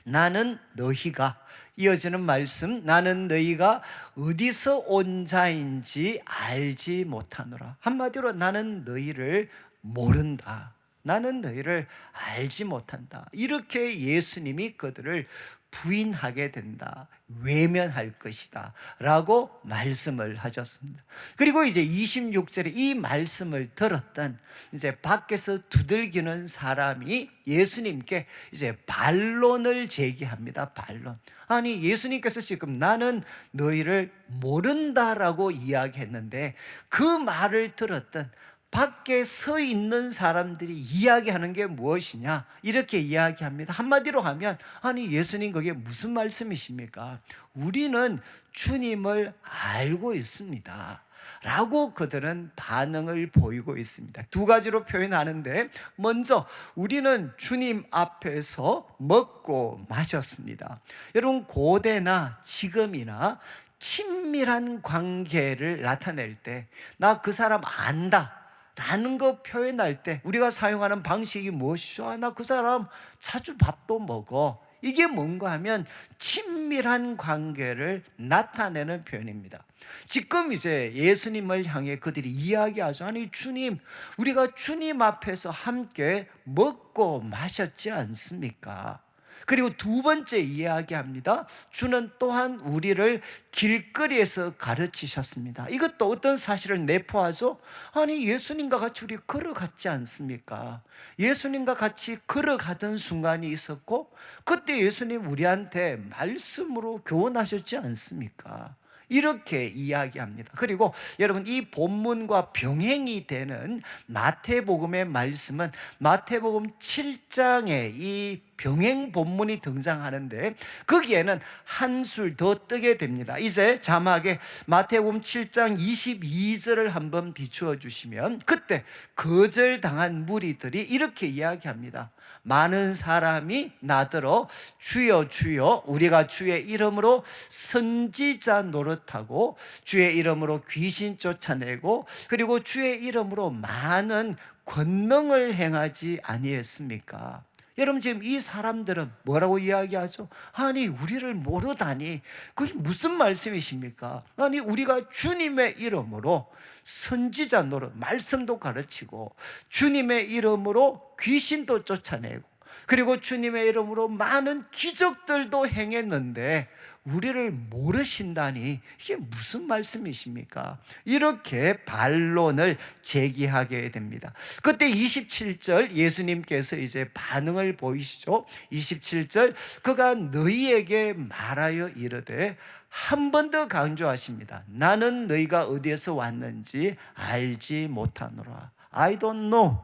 나는 너희가, 이어지는 말씀, 나는 너희가 어디서 온 자인지 알지 못하노라. 한마디로 나는 너희를 모른다. 나는 너희를 알지 못한다. 이렇게 예수님이 그들을 부인하게 된다, 외면할 것이다 라고 말씀을 하셨습니다. 그리고 이제 26절에 이 말씀을 들었던 이제 밖에서 두들기는 사람이 예수님께 이제 반론을 제기합니다. 반론. 아니, 예수님께서 지금 나는 너희를 모른다라고 이야기했는데 그 말을 들었던 밖에 서 있는 사람들이 이야기하는 게 무엇이냐, 이렇게 이야기합니다. 한마디로 하면, 아니 예수님 그게 무슨 말씀이십니까? 우리는 주님을 알고 있습니다 라고 그들은 반응을 보이고 있습니다. 두 가지로 표현하는데, 먼저 우리는 주님 앞에서 먹고 마셨습니다. 여러분, 고대나 지금이나 친밀한 관계를 나타낼 때 나 그 사람 안다 라는 거 표현할 때 우리가 사용하는 방식이 무엇이죠? 나 그 사람 자주 밥도 먹어. 이게 뭔가 하면 친밀한 관계를 나타내는 표현입니다. 지금 이제 예수님을 향해 그들이 이야기하죠. 아니 주님, 우리가 주님 앞에서 함께 먹고 마셨지 않습니까? 그리고 두 번째 이야기합니다. 주는 또한 우리를 길거리에서 가르치셨습니다. 이것도 어떤 사실을 내포하죠? 아니 예수님과 같이 우리 걸어갔지 않습니까? 예수님과 같이 걸어가던 순간이 있었고 그때 예수님 우리한테 말씀으로 교훈하셨지 않습니까? 이렇게 이야기합니다. 그리고 여러분, 이 본문과 병행이 되는 마태복음의 말씀은 마태복음 7장에 이 병행 본문이 등장하는데 거기에는 한술 더 뜨게 됩니다. 이제 자막에 마태복음 7장 22절을 한번 비추어 주시면, 그때 거절당한 무리들이 이렇게 이야기합니다. 많은 사람이 나더러 주여 주여 우리가 주의 이름으로 선지자 노릇하고 주의 이름으로 귀신 쫓아내고 그리고 주의 이름으로 많은 권능을 행하지 아니했습니까? 여러분, 지금 이 사람들은 뭐라고 이야기하죠? 아니 우리를 모르다니, 그게 무슨 말씀이십니까? 아니 우리가 주님의 이름으로 선지자 노릇, 말씀도 가르치고 주님의 이름으로 귀신도 쫓아내고 그리고 주님의 이름으로 많은 기적들도 행했는데 우리를 모르신다니, 이게 무슨 말씀이십니까? 이렇게 반론을 제기하게 됩니다. 그때 27절 예수님께서 이제 반응을 보이시죠. 27절, 그가 너희에게 말하여 이르되, 한 번 더 강조하십니다. 나는 너희가 어디에서 왔는지 알지 못하노라. I don't know.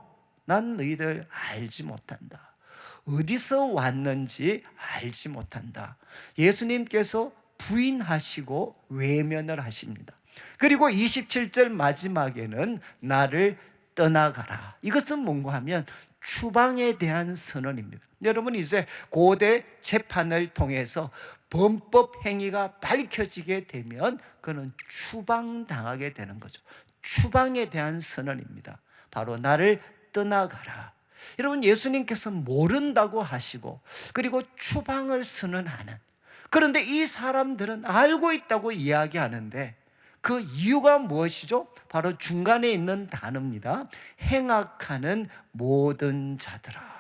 난 너희들 알지 못한다. 어디서 왔는지 알지 못한다. 예수님께서 부인하시고 외면을 하십니다. 그리고 27절 마지막에는 나를 떠나가라. 이것은 뭔가 하면 추방에 대한 선언입니다. 여러분, 이제 고대 재판을 통해서 범법 행위가 밝혀지게 되면 그는 추방당하게 되는 거죠. 추방에 대한 선언입니다. 바로 나를 떠나가라. 여러분, 예수님께서 모른다고 하시고 그리고 추방을 선언하는, 그런데 이 사람들은 알고 있다고 이야기하는데 그 이유가 무엇이죠? 바로 중간에 있는 단어입니다. 행악하는 모든 자들아.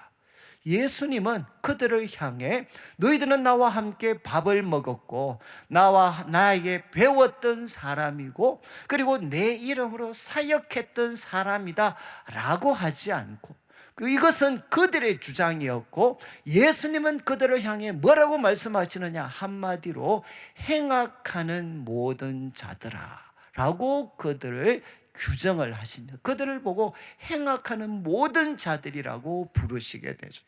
예수님은 그들을 향해 너희들은 나와 함께 밥을 먹었고 나에게 배웠던 사람이고 그리고 내 이름으로 사역했던 사람이다 라고 하지 않고, 이것은 그들의 주장이었고 예수님은 그들을 향해 뭐라고 말씀하시느냐? 한마디로 행악하는 모든 자들아 라고 그들을 규정을 하십니다. 그들을 보고 행악하는 모든 자들이라고 부르시게 되죠.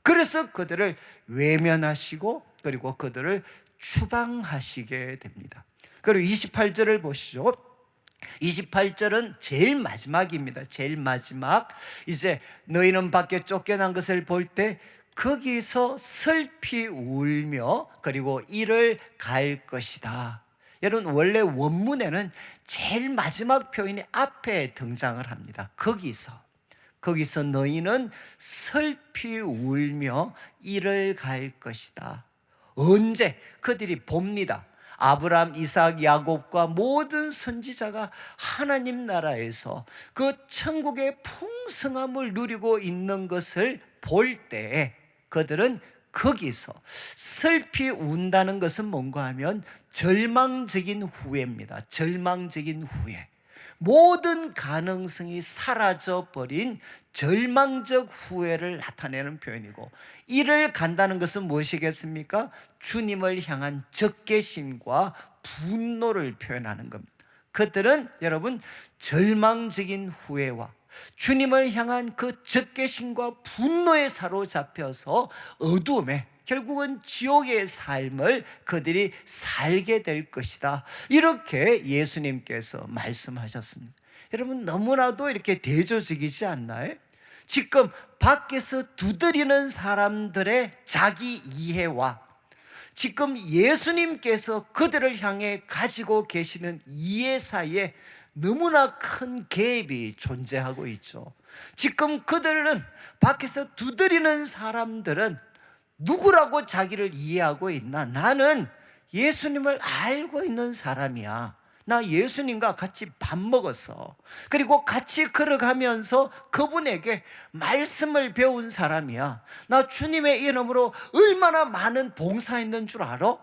그래서 그들을 외면하시고 그리고 그들을 추방하시게 됩니다. 그리고 28절을 보시죠. 28절은 제일 마지막입니다. 제일 마지막. 이제 너희는 밖에 쫓겨난 것을 볼 때 거기서 슬피 울며 그리고 이를 갈 것이다. 여러분, 원래 원문에는 제일 마지막 표현이 앞에 등장을 합니다. 거기서 너희는 슬피 울며 이를 갈 것이다. 언제? 그들이 봅니다. 아브라함, 이삭, 야곱과 모든 선지자가 하나님 나라에서 그 천국의 풍성함을 누리고 있는 것을 볼 때 그들은 거기서 슬피 운다는 것은 뭔가 하면 절망적인 후회입니다. 절망적인 후회. 모든 가능성이 사라져버린 절망적 후회를 나타내는 표현이고, 이를 간다는 것은 무엇이겠습니까? 주님을 향한 적개심과 분노를 표현하는 겁니다. 그들은 여러분 절망적인 후회와 주님을 향한 그 적개심과 분노에 사로잡혀서 어두움에, 결국은 지옥의 삶을 그들이 살게 될 것이다, 이렇게 예수님께서 말씀하셨습니다. 여러분, 너무나도 이렇게 대조적이지 않나요? 지금 밖에서 두드리는 사람들의 자기 이해와 지금 예수님께서 그들을 향해 가지고 계시는 이해 사이에 너무나 큰 갭이 존재하고 있죠. 지금 그들은, 밖에서 두드리는 사람들은 누구라고 자기를 이해하고 있나? 나는 예수님을 알고 있는 사람이야. 나 예수님과 같이 밥 먹었어. 그리고 같이 걸어가면서 그분에게 말씀을 배운 사람이야. 나 주님의 이름으로 얼마나 많은 봉사했는 줄 알아?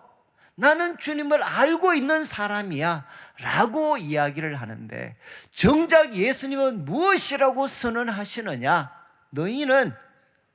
나는 주님을 알고 있는 사람이야 라고 이야기를 하는데, 정작 예수님은 무엇이라고 선언하시느냐? 너희는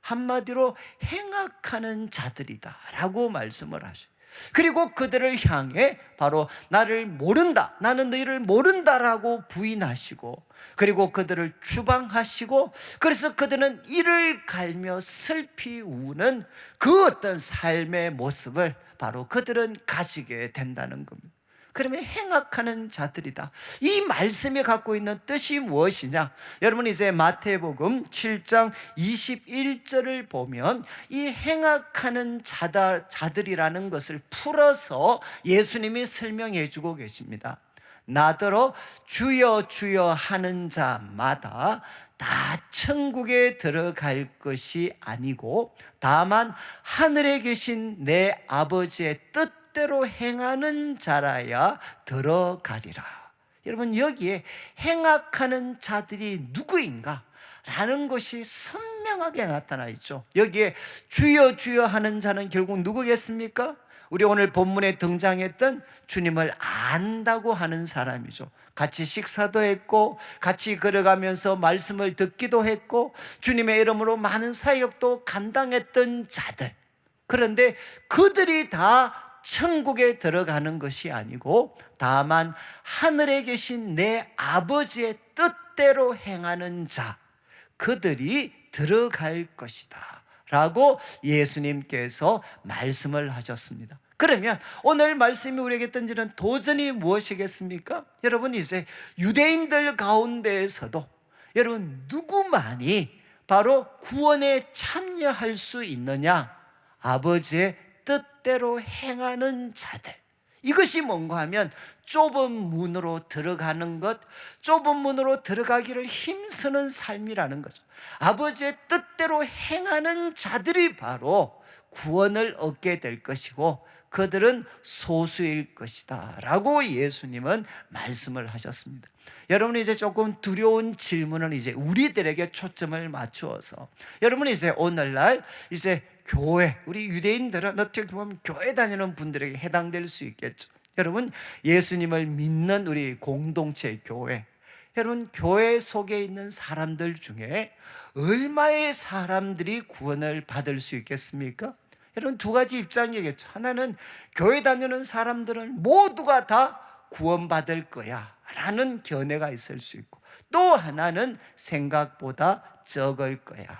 한마디로 행악하는 자들이다 라고 말씀을 하셔요. 그리고 그들을 향해 바로 나를 모른다, 나는 너희를 모른다라고 부인하시고, 그리고 그들을 추방하시고, 그래서 그들은 이를 갈며 슬피 우는 그 어떤 삶의 모습을 바로 그들은 가지게 된다는 겁니다. 그러면 행악하는 자들이다, 이 말씀이 갖고 있는 뜻이 무엇이냐? 여러분, 이제 마태복음 7장 21절을 보면 이 행악하는 자들이라는 것을 풀어서 예수님이 설명해 주고 계십니다. 나더러 주여 주여 하는 자마다 다 천국에 들어갈 것이 아니고 다만 하늘에 계신 내 아버지의 뜻대로 행하는 자라야 들어가리라. 여러분, 여기에 행악하는 자들이 누구인가? 라는 것이 선명하게 나타나 있죠. 여기에 주여 주여 하는 자는 결국 누구겠습니까? 우리 오늘 본문에 등장했던 주님을 안다고 하는 사람이죠. 같이 식사도 했고 같이 걸어가면서 말씀을 듣기도 했고 주님의 이름으로 많은 사역도 감당했던 자들. 그런데 그들이 다 천국에 들어가는 것이 아니고 다만 하늘에 계신 내 아버지의 뜻대로 행하는 자, 그들이 들어갈 것이다 라고 예수님께서 말씀을 하셨습니다. 그러면 오늘 말씀이 우리에게 던지는 도전이 무엇이겠습니까? 여러분, 이제 유대인들 가운데에서도 여러분 누구만이 바로 구원에 참여할 수 있느냐? 아버지의 뜻대로 행하는 자들. 이것이 뭔가 하면 좁은 문으로 들어가는 것, 좁은 문으로 들어가기를 힘쓰는 삶이라는 거죠. 아버지의 뜻대로 행하는 자들이 바로 구원을 얻게 될 것이고 그들은 소수일 것이다 라고 예수님은 말씀을 하셨습니다. 여러분, 이제 조금 두려운 질문은 이제 우리들에게 초점을 맞추어서, 여러분 이제 오늘날 이제 교회, 우리 유대인들은 어떻게 보면 교회 다니는 분들에게 해당될 수 있겠죠. 여러분, 예수님을 믿는 우리 공동체 교회, 여러분 교회 속에 있는 사람들 중에 얼마의 사람들이 구원을 받을 수 있겠습니까? 여러분, 두 가지 입장이겠죠. 하나는 교회 다니는 사람들은 모두가 다 구원받을 거야 라는 견해가 있을 수 있고, 또 하나는 생각보다 적을 거야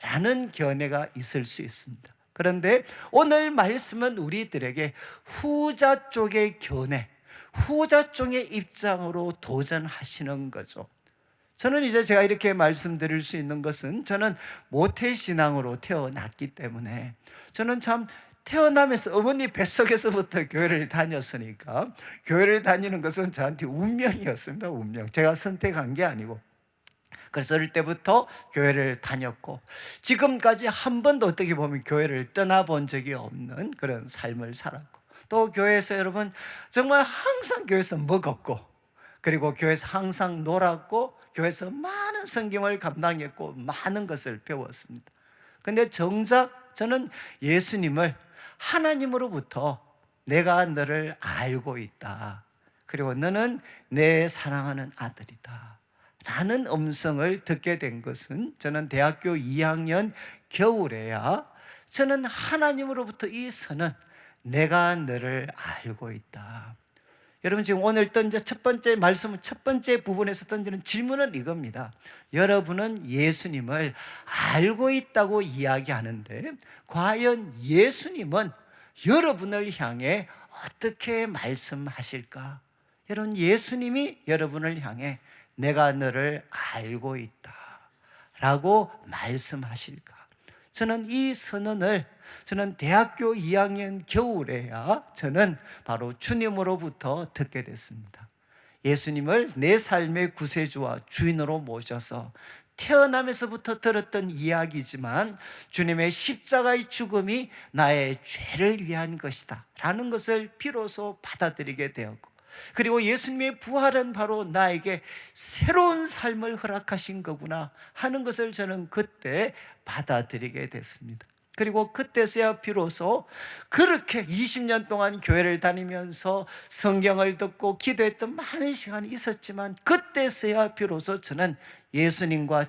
라는 견해가 있을 수 있습니다. 그런데 오늘 말씀은 우리들에게 후자 쪽의 견해, 후자 쪽의 입장으로 도전하시는 거죠. 저는 이제 제가 이렇게 말씀드릴 수 있는 것은, 저는 모태신앙으로 태어났기 때문에 저는 참 태어나면서 어머니 뱃속에서부터 교회를 다녔으니까 교회를 다니는 것은 저한테 운명이었습니다. 운명. 제가 선택한 게 아니고. 그래서 어릴 때부터 교회를 다녔고 지금까지 한 번도 어떻게 보면 교회를 떠나본 적이 없는 그런 삶을 살았고, 또 교회에서 여러분 정말 항상 교회에서 먹었고, 그리고 교회에서 항상 놀았고, 교회에서 많은 성경을 감당했고 많은 것을 배웠습니다. 근데 정작 저는 예수님을 하나님으로부터 내가 너를 알고 있다. 그리고 너는 내 사랑하는 아들이다. 라는 음성을 듣게 된 것은 저는 대학교 2학년 겨울에야 저는 하나님으로부터 이 선언, 내가 너를 알고 있다. 여러분 지금 오늘 던져 첫 번째 말씀, 첫 번째 부분에서 던지는 질문은 이겁니다. 여러분은 예수님을 알고 있다고 이야기하는데 과연 예수님은 여러분을 향해 어떻게 말씀하실까? 여러분 예수님이 여러분을 향해 내가 너를 알고 있다 라고 말씀하실까? 저는 이 선언을 저는 대학교 2학년 겨울에야 저는 바로 주님으로부터 듣게 됐습니다. 예수님을 내 삶의 구세주와 주인으로 모셔서 태어나면서부터 들었던 이야기지만 주님의 십자가의 죽음이 나의 죄를 위한 것이다 라는 것을 비로소 받아들이게 되었고, 그리고 예수님의 부활은 바로 나에게 새로운 삶을 허락하신 거구나 하는 것을 저는 그때 받아들이게 됐습니다. 그리고 그때서야 비로소 그렇게 20년 동안 교회를 다니면서 성경을 듣고 기도했던 많은 시간이 있었지만 그때서야 비로소 저는 예수님과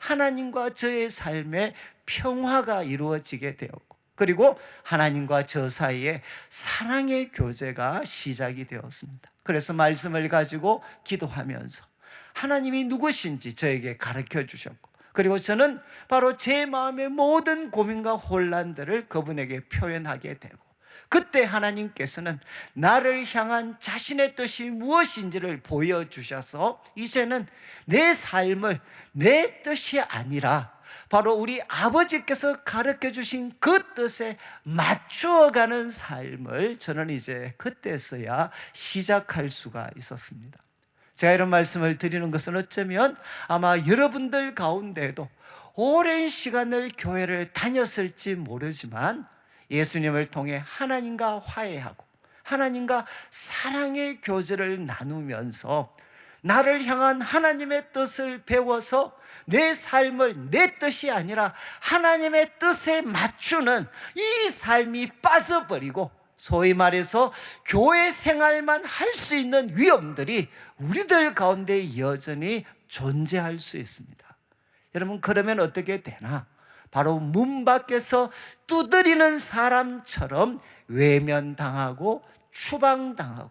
하나님과 저의 삶에 평화가 이루어지게 되었고, 그리고 하나님과 저 사이에 사랑의 교제가 시작이 되었습니다. 그래서 말씀을 가지고 기도하면서 하나님이 누구신지 저에게 가르쳐 주셨고, 그리고 저는 바로 제 마음의 모든 고민과 혼란들을 그분에게 표현하게 되고, 그때 하나님께서는 나를 향한 자신의 뜻이 무엇인지를 보여주셔서 이제는 내 삶을 내 뜻이 아니라 바로 우리 아버지께서 가르쳐 주신 그 뜻에 맞추어가는 삶을 저는 이제 그때서야 시작할 수가 있었습니다. 제가 이런 말씀을 드리는 것은 어쩌면 아마 여러분들 가운데도 오랜 시간을 교회를 다녔을지 모르지만 예수님을 통해 하나님과 화해하고 하나님과 사랑의 교제를 나누면서 나를 향한 하나님의 뜻을 배워서 내 삶을 내 뜻이 아니라 하나님의 뜻에 맞추는 이 삶이 빠져버리고, 소위 말해서 교회 생활만 할 수 있는 위험들이 우리들 가운데 여전히 존재할 수 있습니다. 여러분 그러면 어떻게 되나? 바로 문 밖에서 두드리는 사람처럼 외면당하고 추방당하고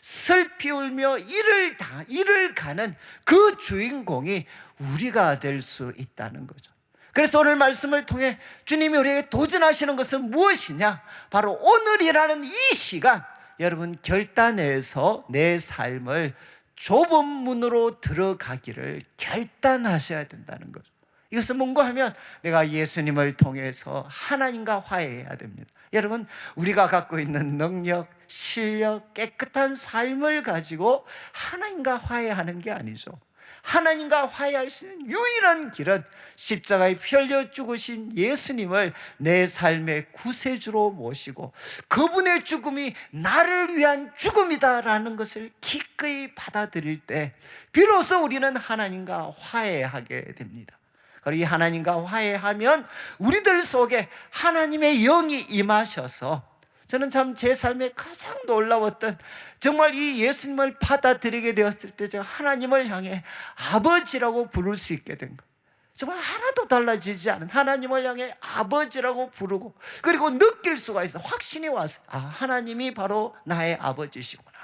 슬피 울며 이를 가는 그 주인공이 우리가 될 수 있다는 거죠. 그래서 오늘 말씀을 통해 주님이 우리에게 도전하시는 것은 무엇이냐? 바로 오늘이라는 이 시간, 여러분 결단해서 내 삶을 좁은 문으로 들어가기를 결단하셔야 된다는 거죠. 이것은 뭔가 하면 내가 예수님을 통해서 하나님과 화해해야 됩니다. 여러분 우리가 갖고 있는 능력, 실력, 깨끗한 삶을 가지고 하나님과 화해하는 게 아니죠. 하나님과 화해할 수 있는 유일한 길은 십자가에 피 흘려 죽으신 예수님을 내 삶의 구세주로 모시고 그분의 죽음이 나를 위한 죽음이다라는 것을 기꺼이 받아들일 때 비로소 우리는 하나님과 화해하게 됩니다. 그리고 이 하나님과 화해하면 우리들 속에 하나님의 영이 임하셔서, 저는 참 제 삶에 가장 놀라웠던, 정말 이 예수님을 받아들이게 되었을 때 제가 하나님을 향해 아버지라고 부를 수 있게 된 것, 정말 하나도 달라지지 않은 하나님을 향해 아버지라고 부르고, 그리고 느낄 수가 있어. 확신이 왔어. 아, 하나님이 바로 나의 아버지시구나,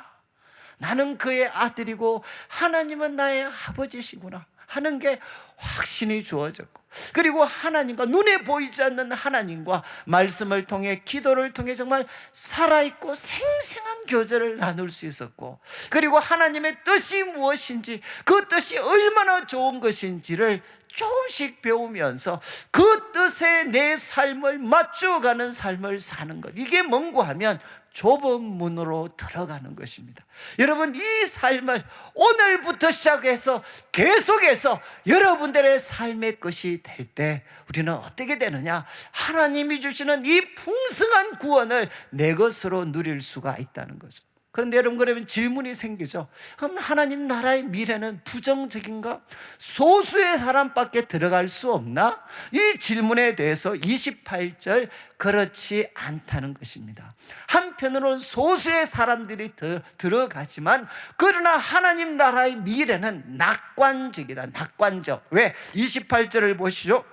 나는 그의 아들이고 하나님은 나의 아버지시구나 하는 게 확신이 주어졌고, 그리고 하나님과, 눈에 보이지 않는 하나님과 말씀을 통해, 기도를 통해 정말 살아있고 생생한 교제를 나눌 수 있었고, 그리고 하나님의 뜻이 무엇인지, 그 뜻이 얼마나 좋은 것인지를 조금씩 배우면서 그 뜻에 내 삶을 맞춰가는 삶을 사는 것, 이게 뭔고 하면 좁은 문으로 들어가는 것입니다. 여러분 이 삶을 오늘부터 시작해서 계속해서 여러분들의 삶의 것이 될 때 우리는 어떻게 되느냐? 하나님이 주시는 이 풍성한 구원을 내 것으로 누릴 수가 있다는 거죠. 그런데 여러분, 그러면 질문이 생기죠. 그럼 하나님 나라의 미래는 부정적인가? 소수의 사람밖에 들어갈 수 없나? 이 질문에 대해서 28절 그렇지 않다는 것입니다. 한편으로는 소수의 사람들이 들어가지만 그러나 하나님 나라의 미래는 낙관적이다. 낙관적. 왜? 28절을 보시죠.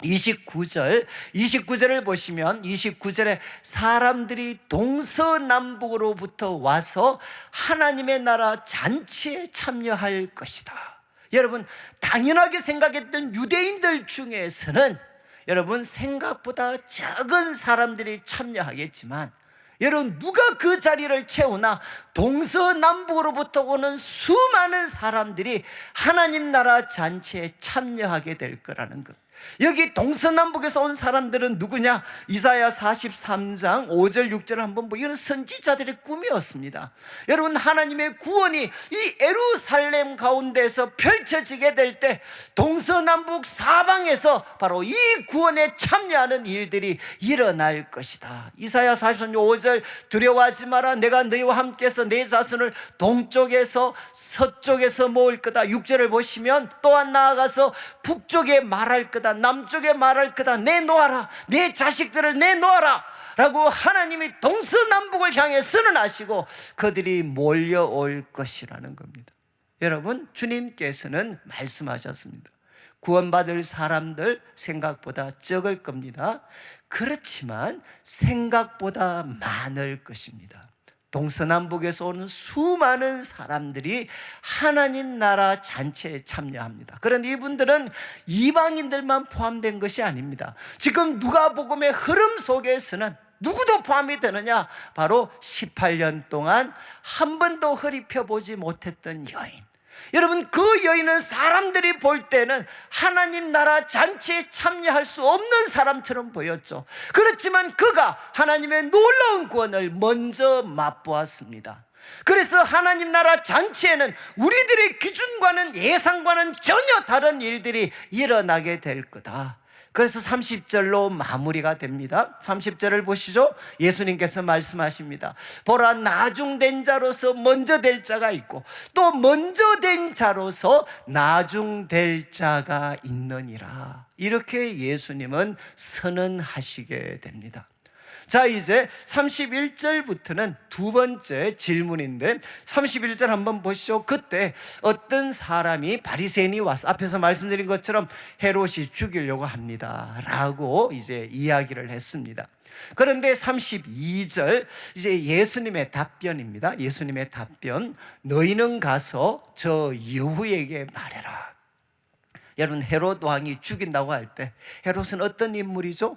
29절을 보시면 29절에 사람들이 동서남북으로부터 와서 하나님의 나라 잔치에 참여할 것이다. 여러분, 당연하게 생각했던 유대인들 중에서는 여러분 생각보다 적은 사람들이 참여하겠지만 여러분, 누가 그 자리를 채우나 동서남북으로부터 오는 수많은 사람들이 하나님 나라 잔치에 참여하게 될 거라는 것. 여기 동서남북에서 온 사람들은 누구냐? 이사야 43장 5절 6절을 한번 보면 이건 선지자들의 꿈이었습니다. 여러분, 하나님의 구원이 이 예루살렘 가운데서 펼쳐지게 될 때 동서남북 사방에서 바로 이 구원에 참여하는 일들이 일어날 것이다. 이사야 43장 5절 두려워하지 마라. 내가 너희와 함께해서 내 자손을 동쪽에서 서쪽에서 모을 거다. 6절을 보시면 또한 나아가서 북쪽에 말할 거다. 남쪽에 말할 거다. 내놓아라. 내 자식들을 내놓아라 라고 하나님이 동서남북을 향해 선언하시고 그들이 몰려올 것이라는 겁니다. 여러분, 주님께서는 말씀하셨습니다. 구원받을 사람들 생각보다 적을 겁니다. 그렇지만 생각보다 많을 것입니다. 동서남북에서 오는 수많은 사람들이 하나님 나라 잔치에 참여합니다. 그런데 이분들은 이방인들만 포함된 것이 아닙니다. 지금 누가복음의 흐름 속에서는 누구도 포함이 되느냐? 바로 18년 동안 한 번도 허리 펴보지 못했던 여인. 여러분, 그 여인은 사람들이 볼 때는 하나님 나라 잔치에 참여할 수 없는 사람처럼 보였죠. 그렇지만 그가 하나님의 놀라운 구원을 먼저 맛보았습니다. 그래서 하나님 나라 잔치에는 우리들의 기준과는 예상과는 전혀 다른 일들이 일어나게 될 거다. 그래서 30절로 마무리가 됩니다. 30절을 보시죠. 예수님께서 말씀하십니다. 보라, 나중된 자로서 먼저 될 자가 있고 또 먼저 된 자로서 나중될 자가 있느니라. 이렇게 예수님은 선언하시게 됩니다. 자, 이제 31절부터는 두 번째 질문인데 31절 한번 보시죠. 그때 어떤 사람이 바리새인이 와서 앞에서 말씀드린 것처럼 헤롯이 죽이려고 합니다 라고 이제 이야기를 했습니다. 그런데 32절 이제 예수님의 답변입니다. 예수님의 답변. 너희는 가서 저 여우에게 말해라. 여러분, 헤롯 왕이 죽인다고 할 때 헤롯은 어떤 인물이죠?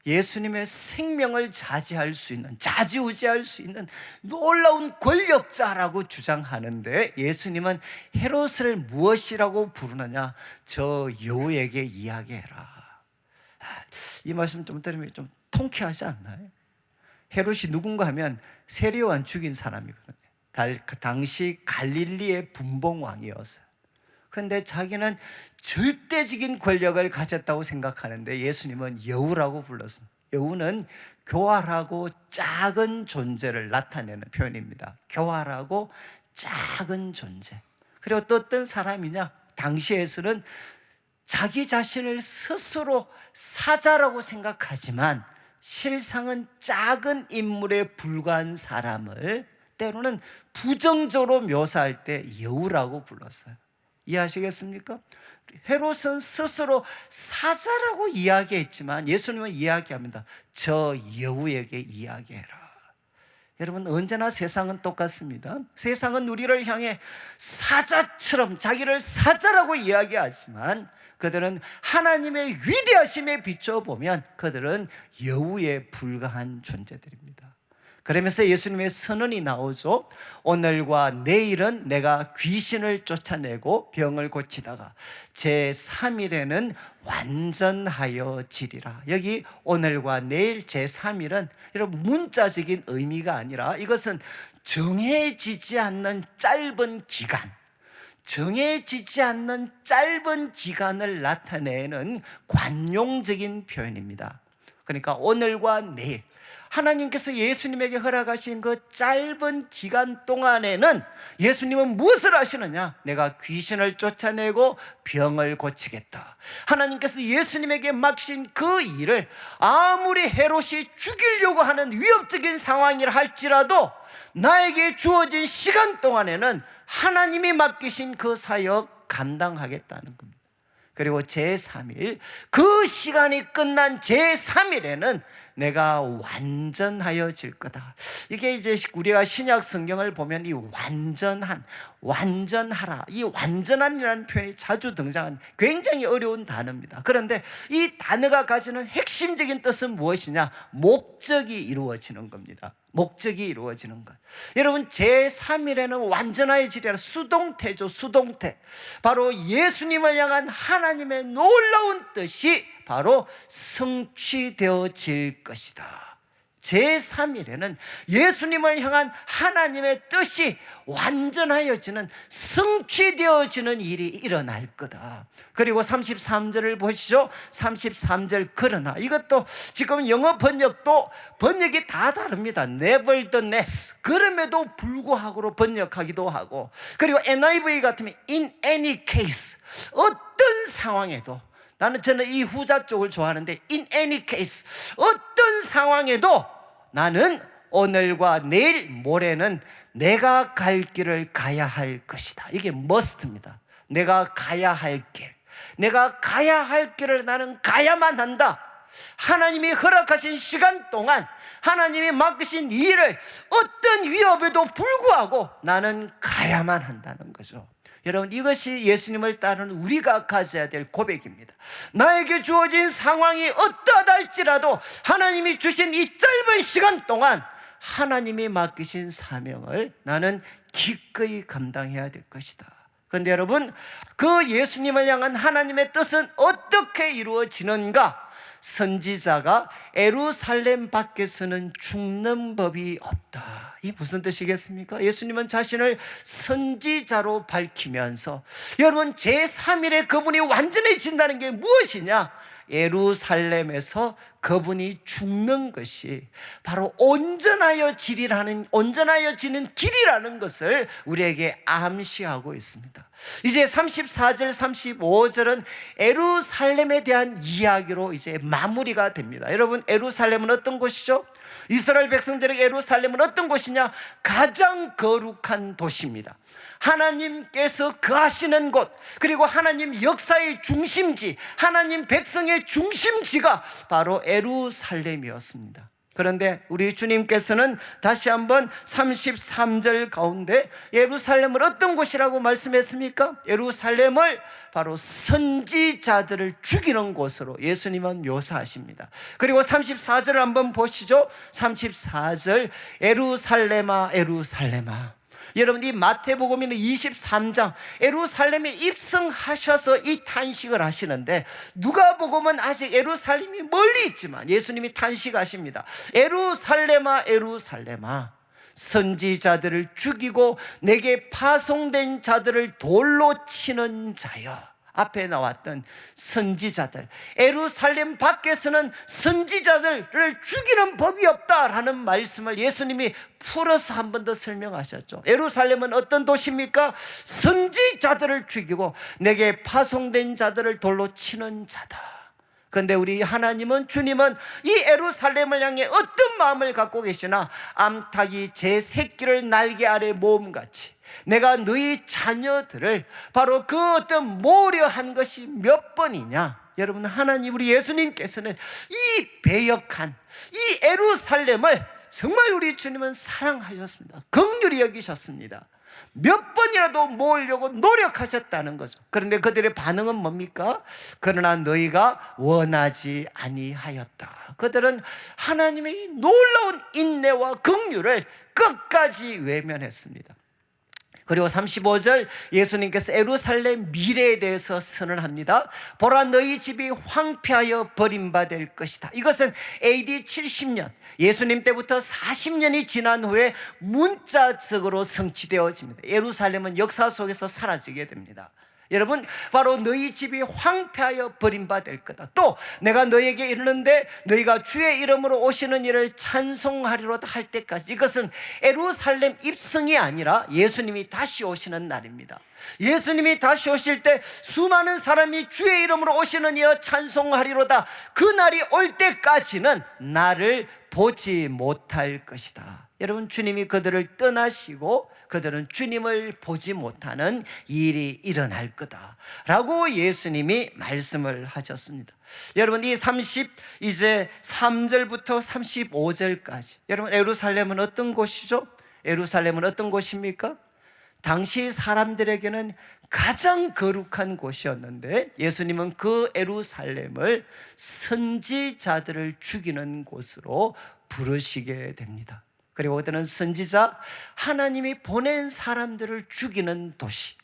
예수님의 생명을 좌지우지할 수 있는 놀라운 권력자라고 주장하는데 예수님은 헤롯을 무엇이라고 부르느냐? 저 여우에게 이야기해라. 이 말씀 좀 들으면 좀 통쾌하지 않나요? 헤롯이 누군가 하면 세례요한 죽인 사람이거든요. 당시 갈릴리의 분봉왕이었어요. 그런데 자기는 절대적인 권력을 가졌다고 생각하는데 예수님은 여우라고 불렀습니다. 여우는 교활하고 작은 존재를 나타내는 표현입니다. 교활하고 작은 존재. 그리고 또 어떤 사람이냐? 당시에서는 자기 자신을 스스로 사자라고 생각하지만 실상은 작은 인물에 불과한 사람을 때로는 부정적으로 묘사할 때 여우라고 불렀어요. 이해하시겠습니까? 헤롯은 스스로 사자라고 이야기했지만 예수님은 이야기합니다. 저 여우에게 이야기해라. 여러분, 언제나 세상은 똑같습니다. 세상은 우리를 향해 사자처럼 자기를 사자라고 이야기하지만 그들은 하나님의 위대하심에 비춰보면 그들은 여우에 불과한 존재들입니다. 그러면서 예수님의 선언이 나오죠. 오늘과 내일은 내가 귀신을 쫓아내고 병을 고치다가 제3일에는 완전하여 지리라. 여기 오늘과 내일 제3일은 여러분 문자적인 의미가 아니라 이것은 정해지지 않는 짧은 기간, 정해지지 않는 짧은 기간을 나타내는 관용적인 표현입니다. 그러니까 오늘과 내일 하나님께서 예수님에게 허락하신 그 짧은 기간 동안에는 예수님은 무엇을 하시느냐? 내가 귀신을 쫓아내고 병을 고치겠다. 하나님께서 예수님에게 맡기신 그 일을 아무리 헤롯이 죽이려고 하는 위협적인 상황이라 할지라도 나에게 주어진 시간 동안에는 하나님이 맡기신 그 사역 감당하겠다는 겁니다. 그리고 제3일, 그 시간이 끝난 제3일에는 내가 완전하여질 거다. 이게 이제 우리가 신약 성경을 보면 이 완전하라, 이 완전한이라는 표현이 자주 등장하는 굉장히 어려운 단어입니다. 그런데 이 단어가 가지는 핵심적인 뜻은 무엇이냐? 목적이 이루어지는 겁니다. 목적이 이루어지는 것. 여러분, 제3일에는 완전하여지리라. 수동태죠, 수동태. 바로 예수님을 향한 하나님의 놀라운 뜻이 바로 성취되어질 것이다. 제3일에는 예수님을 향한 하나님의 뜻이 완전하여지는, 성취되어지는 일이 일어날 거다. 그리고 33절을 보시죠. 33절, 그러나, 이것도 지금 영어 번역이 다 다릅니다. Nevertheless, 그럼에도 불구하고로 번역하기도 하고, 그리고 NIV 같으면 in any case, 어떤 상황에도, 저는 이 후자 쪽을 좋아하는데, in any case, 어떤 상황에도 나는 오늘과 내일, 모레는 내가 갈 길을 가야 할 것이다. 이게 must입니다. 내가 가야 할 길, 내가 가야 할 길을 나는 가야만 한다. 하나님이 허락하신 시간 동안 하나님이 맡기신 일을 어떤 위협에도 불구하고 나는 가야만 한다는 거죠. 여러분, 이것이 예수님을 따르는 우리가 가져야 될 고백입니다. 나에게 주어진 상황이 어떠하다 할지라도 하나님이 주신 이 짧은 시간 동안 하나님이 맡기신 사명을 나는 기꺼이 감당해야 될 것이다. 그런데 여러분, 그 예수님을 향한 하나님의 뜻은 어떻게 이루어지는가? 선지자가 예루살렘 밖에서는 죽는 법이 없다. 이 무슨 뜻이겠습니까? 예수님은 자신을 선지자로 밝히면서, 여러분, 제3일에 그분이 완전해진다는 게 무엇이냐? 예루살렘에서 그분이 죽는 것이 바로 온전하여지는 길이라는 것을 우리에게 암시하고 있습니다. 이제 34절, 35절은 예루살렘에 대한 이야기로 이제 마무리가 됩니다. 여러분, 예루살렘은 어떤 곳이죠? 이스라엘 백성들에게 예루살렘은 어떤 곳이냐? 가장 거룩한 도시입니다. 하나님께서 거하시는 곳, 그리고 하나님 역사의 중심지, 하나님 백성의 중심지가 바로 예루살렘이었습니다. 그런데 우리 주님께서는 다시 한번 33절 가운데 예루살렘을 어떤 곳이라고 말씀했습니까? 예루살렘을 바로 선지자들을 죽이는 곳으로 예수님은 묘사하십니다. 그리고 34절을 한번 보시죠. 34절, 예루살렘아 예루살렘아. 여러분, 이 마태복음에는 23장 예루살렘에 입성하셔서 이 탄식을 하시는데, 누가복음은 아직 예루살렘이 멀리 있지만 예수님이 탄식하십니다. 예루살렘아 예루살렘아, 선지자들을 죽이고 내게 파송된 자들을 돌로 치는 자여. 앞에 나왔던 선지자들, 예루살렘 밖에서는 선지자들을 죽이는 법이 없다라는 말씀을 예수님이 풀어서 한 번 더 설명하셨죠. 예루살렘은 어떤 도시입니까? 선지자들을 죽이고 내게 파송된 자들을 돌로 치는 자다. 그런데 우리 하나님은, 주님은 이 예루살렘을 향해 어떤 마음을 갖고 계시나? 암탉이 제 새끼를 날개 아래 모음같이 내가 너희 자녀들을 바로 그 어떤 모려한 것이 몇 번이냐? 여러분, 하나님, 우리 예수님께서는 이 배역한 이 예루살렘을 정말 우리 주님은 사랑하셨습니다. 긍휼히 여기셨습니다. 몇 번이라도 모으려고 노력하셨다는 거죠. 그런데 그들의 반응은 뭡니까? 그러나 너희가 원하지 아니하였다. 그들은 하나님의 놀라운 인내와 긍휼을 끝까지 외면했습니다. 그리고 35절, 예수님께서 예루살렘 미래에 대해서 선언합니다. 보라, 너희 집이 황폐하여 버림받을 것이다. 이것은 AD 70년, 예수님 때부터 40년이 지난 후에 문자적으로 성취되어집니다. 예루살렘은 역사 속에서 사라지게 됩니다. 여러분, 바로 너희 집이 황폐하여 버림받을 거다. 또 내가 너희에게 이르는데 너희가 주의 이름으로 오시는 이를 찬송하리로다 할 때까지. 이것은 예루살렘 입성이 아니라 예수님이 다시 오시는 날입니다. 예수님이 다시 오실 때 수많은 사람이 주의 이름으로 오시는 이여 찬송하리로다. 그 날이 올 때까지는 나를 보지 못할 것이다. 여러분, 주님이 그들을 떠나시고 그들은 주님을 보지 못하는 일이 일어날 거다 라고 예수님이 말씀을 하셨습니다. 여러분, 이 이제 3절부터 35절까지, 여러분, 예루살렘은 어떤 곳이죠? 예루살렘은 어떤 곳입니까? 당시 사람들에게는 가장 거룩한 곳이었는데 예수님은 그 예루살렘을 선지자들을 죽이는 곳으로 부르시게 됩니다. 그리고 그들은 선지자, 하나님이 보낸 사람들을 죽이는 도시,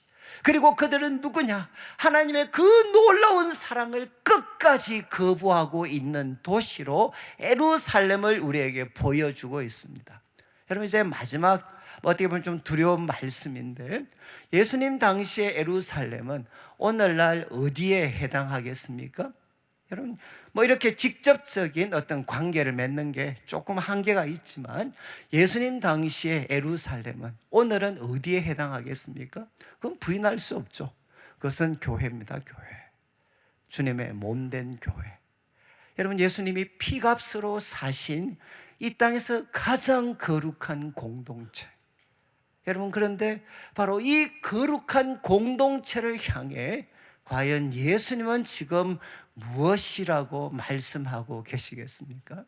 그리고 그들은 누구냐? 하나님의 그 놀라운 사랑을 끝까지 거부하고 있는 도시로 예루살렘을 우리에게 보여주고 있습니다. 여러분, 이제 마지막, 어떻게 보면 좀 두려운 말씀인데, 예수님 당시의 예루살렘은 오늘날 어디에 해당하겠습니까? 여러분, 이렇게 직접적인 어떤 관계를 맺는 게 조금 한계가 있지만 예수님 당시의 예루살렘은 오늘은 어디에 해당하겠습니까? 그건 부인할 수 없죠. 그것은 교회입니다. 교회. 주님의 몸된 교회. 여러분, 예수님이 피값으로 사신 이 땅에서 가장 거룩한 공동체. 여러분, 그런데 바로 이 거룩한 공동체를 향해 과연 예수님은 지금 무엇이라고 말씀하고 계시겠습니까?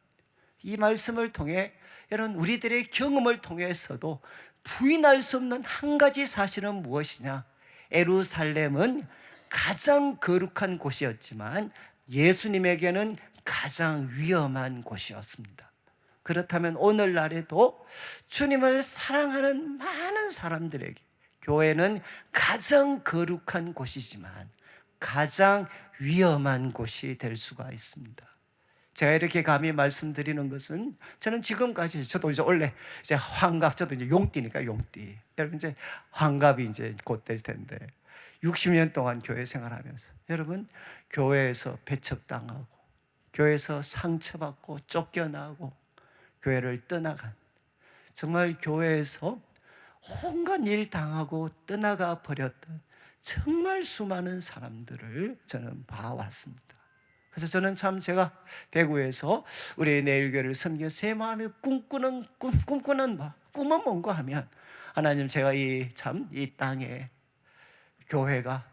이 말씀을 통해 여러분, 우리들의 경험을 통해서도 부인할 수 없는 한 가지 사실은 무엇이냐? 예루살렘은 가장 거룩한 곳이었지만 예수님에게는 가장 위험한 곳이었습니다. 그렇다면 오늘날에도 주님을 사랑하는 많은 사람들에게 교회는 가장 거룩한 곳이지만 가장 위험한 곳이 될 수가 있습니다. 제가 이렇게 감히 말씀드리는 것은, 저는 지금까지, 저도 이제 원래 이제 환갑, 저도 이제 용띠니까 용띠. 여러분, 이제 환갑이 이제 곧 될 텐데 60년 동안 교회 생활하면서 여러분, 교회에서 배척당하고 교회에서 상처받고 쫓겨나고 교회를 떠나간, 정말 교회에서 온갖 일 당하고 떠나가 버렸던 정말 수많은 사람들을 저는 봐왔습니다. 그래서 저는 참, 제가 대구에서 우리 내일교회를 섬겨 제 마음에 꿈꾸는 꿈은 뭔가 하면, 하나님, 제가 이 땅에 교회가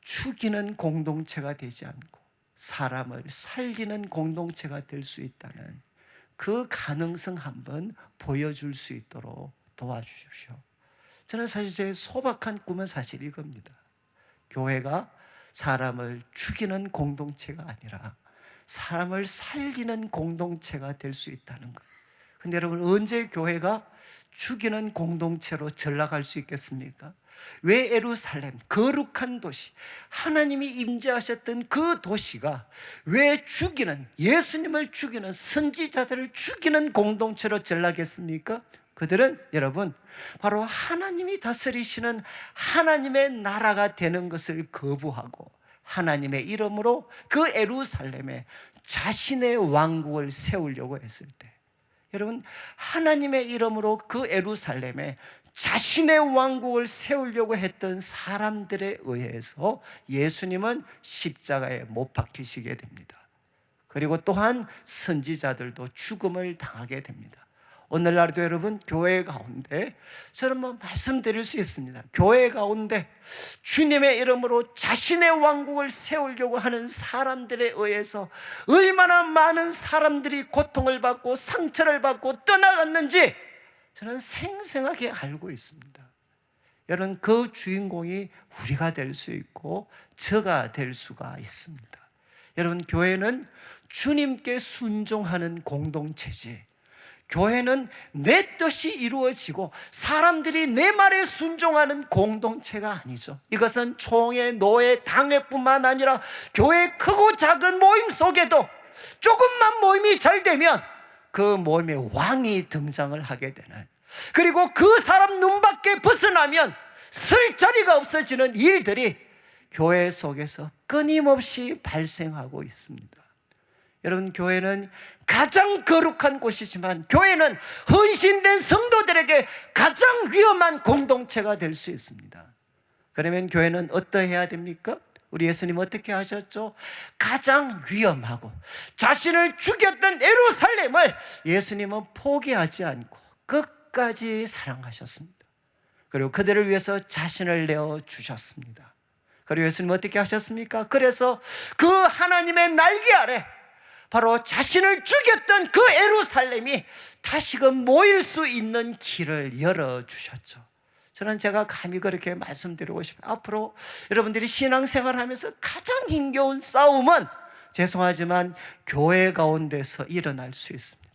죽이는 공동체가 되지 않고 사람을 살리는 공동체가 될 수 있다는 그 가능성 한번 보여줄 수 있도록 도와주십시오. 저는 사실 제 소박한 꿈은 사실 이겁니다. 교회가 사람을 죽이는 공동체가 아니라 사람을 살리는 공동체가 될 수 있다는 것. 근데 여러분, 언제 교회가 죽이는 공동체로 전락할 수 있겠습니까? 왜 예루살렘, 거룩한 도시, 하나님이 임재하셨던 그 도시가 왜 예수님을 죽이는, 선지자들을 죽이는 공동체로 전락했습니까? 그들은 여러분, 바로 하나님이 다스리시는 하나님의 나라가 되는 것을 거부하고 하나님의 이름으로 그 예루살렘에 자신의 왕국을 세우려고 했을 때, 여러분, 하나님의 이름으로 그 예루살렘에 자신의 왕국을 세우려고 했던 사람들에 의해서 예수님은 십자가에 못 박히시게 됩니다. 그리고 또한 선지자들도 죽음을 당하게 됩니다. 오늘날도 여러분, 교회 가운데 저는 말씀드릴 수 있습니다. 교회 가운데 주님의 이름으로 자신의 왕국을 세우려고 하는 사람들에 의해서 얼마나 많은 사람들이 고통을 받고 상처를 받고 떠나갔는지 저는 생생하게 알고 있습니다. 여러분, 그 주인공이 우리가 될 수 있고 저가 될 수가 있습니다. 여러분, 교회는 주님께 순종하는 공동체지, 교회는 내 뜻이 이루어지고 사람들이 내 말에 순종하는 공동체가 아니죠. 이것은 총회, 노회, 당회뿐만 아니라 교회 크고 작은 모임 속에도 조금만 모임이 잘 되면 그 모임에 왕이 등장을 하게 되는, 그리고 그 사람 눈 밖에 벗어나면 설 자리가 없어지는 일들이 교회 속에서 끊임없이 발생하고 있습니다. 여러분, 교회는 가장 거룩한 곳이지만 교회는 헌신된 성도들에게 가장 위험한 공동체가 될 수 있습니다. 그러면 교회는 어떠해야 됩니까? 우리 예수님 어떻게 하셨죠? 가장 위험하고 자신을 죽였던 예루살렘을 예수님은 포기하지 않고 끝까지 사랑하셨습니다. 그리고 그들을 위해서 자신을 내어주셨습니다. 그리고 예수님은 어떻게 하셨습니까? 그래서 그 하나님의 날개 아래 바로 자신을 죽였던 그 예루살렘이 다시금 모일 수 있는 길을 열어주셨죠. 저는 제가 감히 그렇게 말씀드리고 싶어요. 앞으로 여러분들이 신앙생활 하면서 가장 힘겨운 싸움은 죄송하지만 교회 가운데서 일어날 수 있습니다.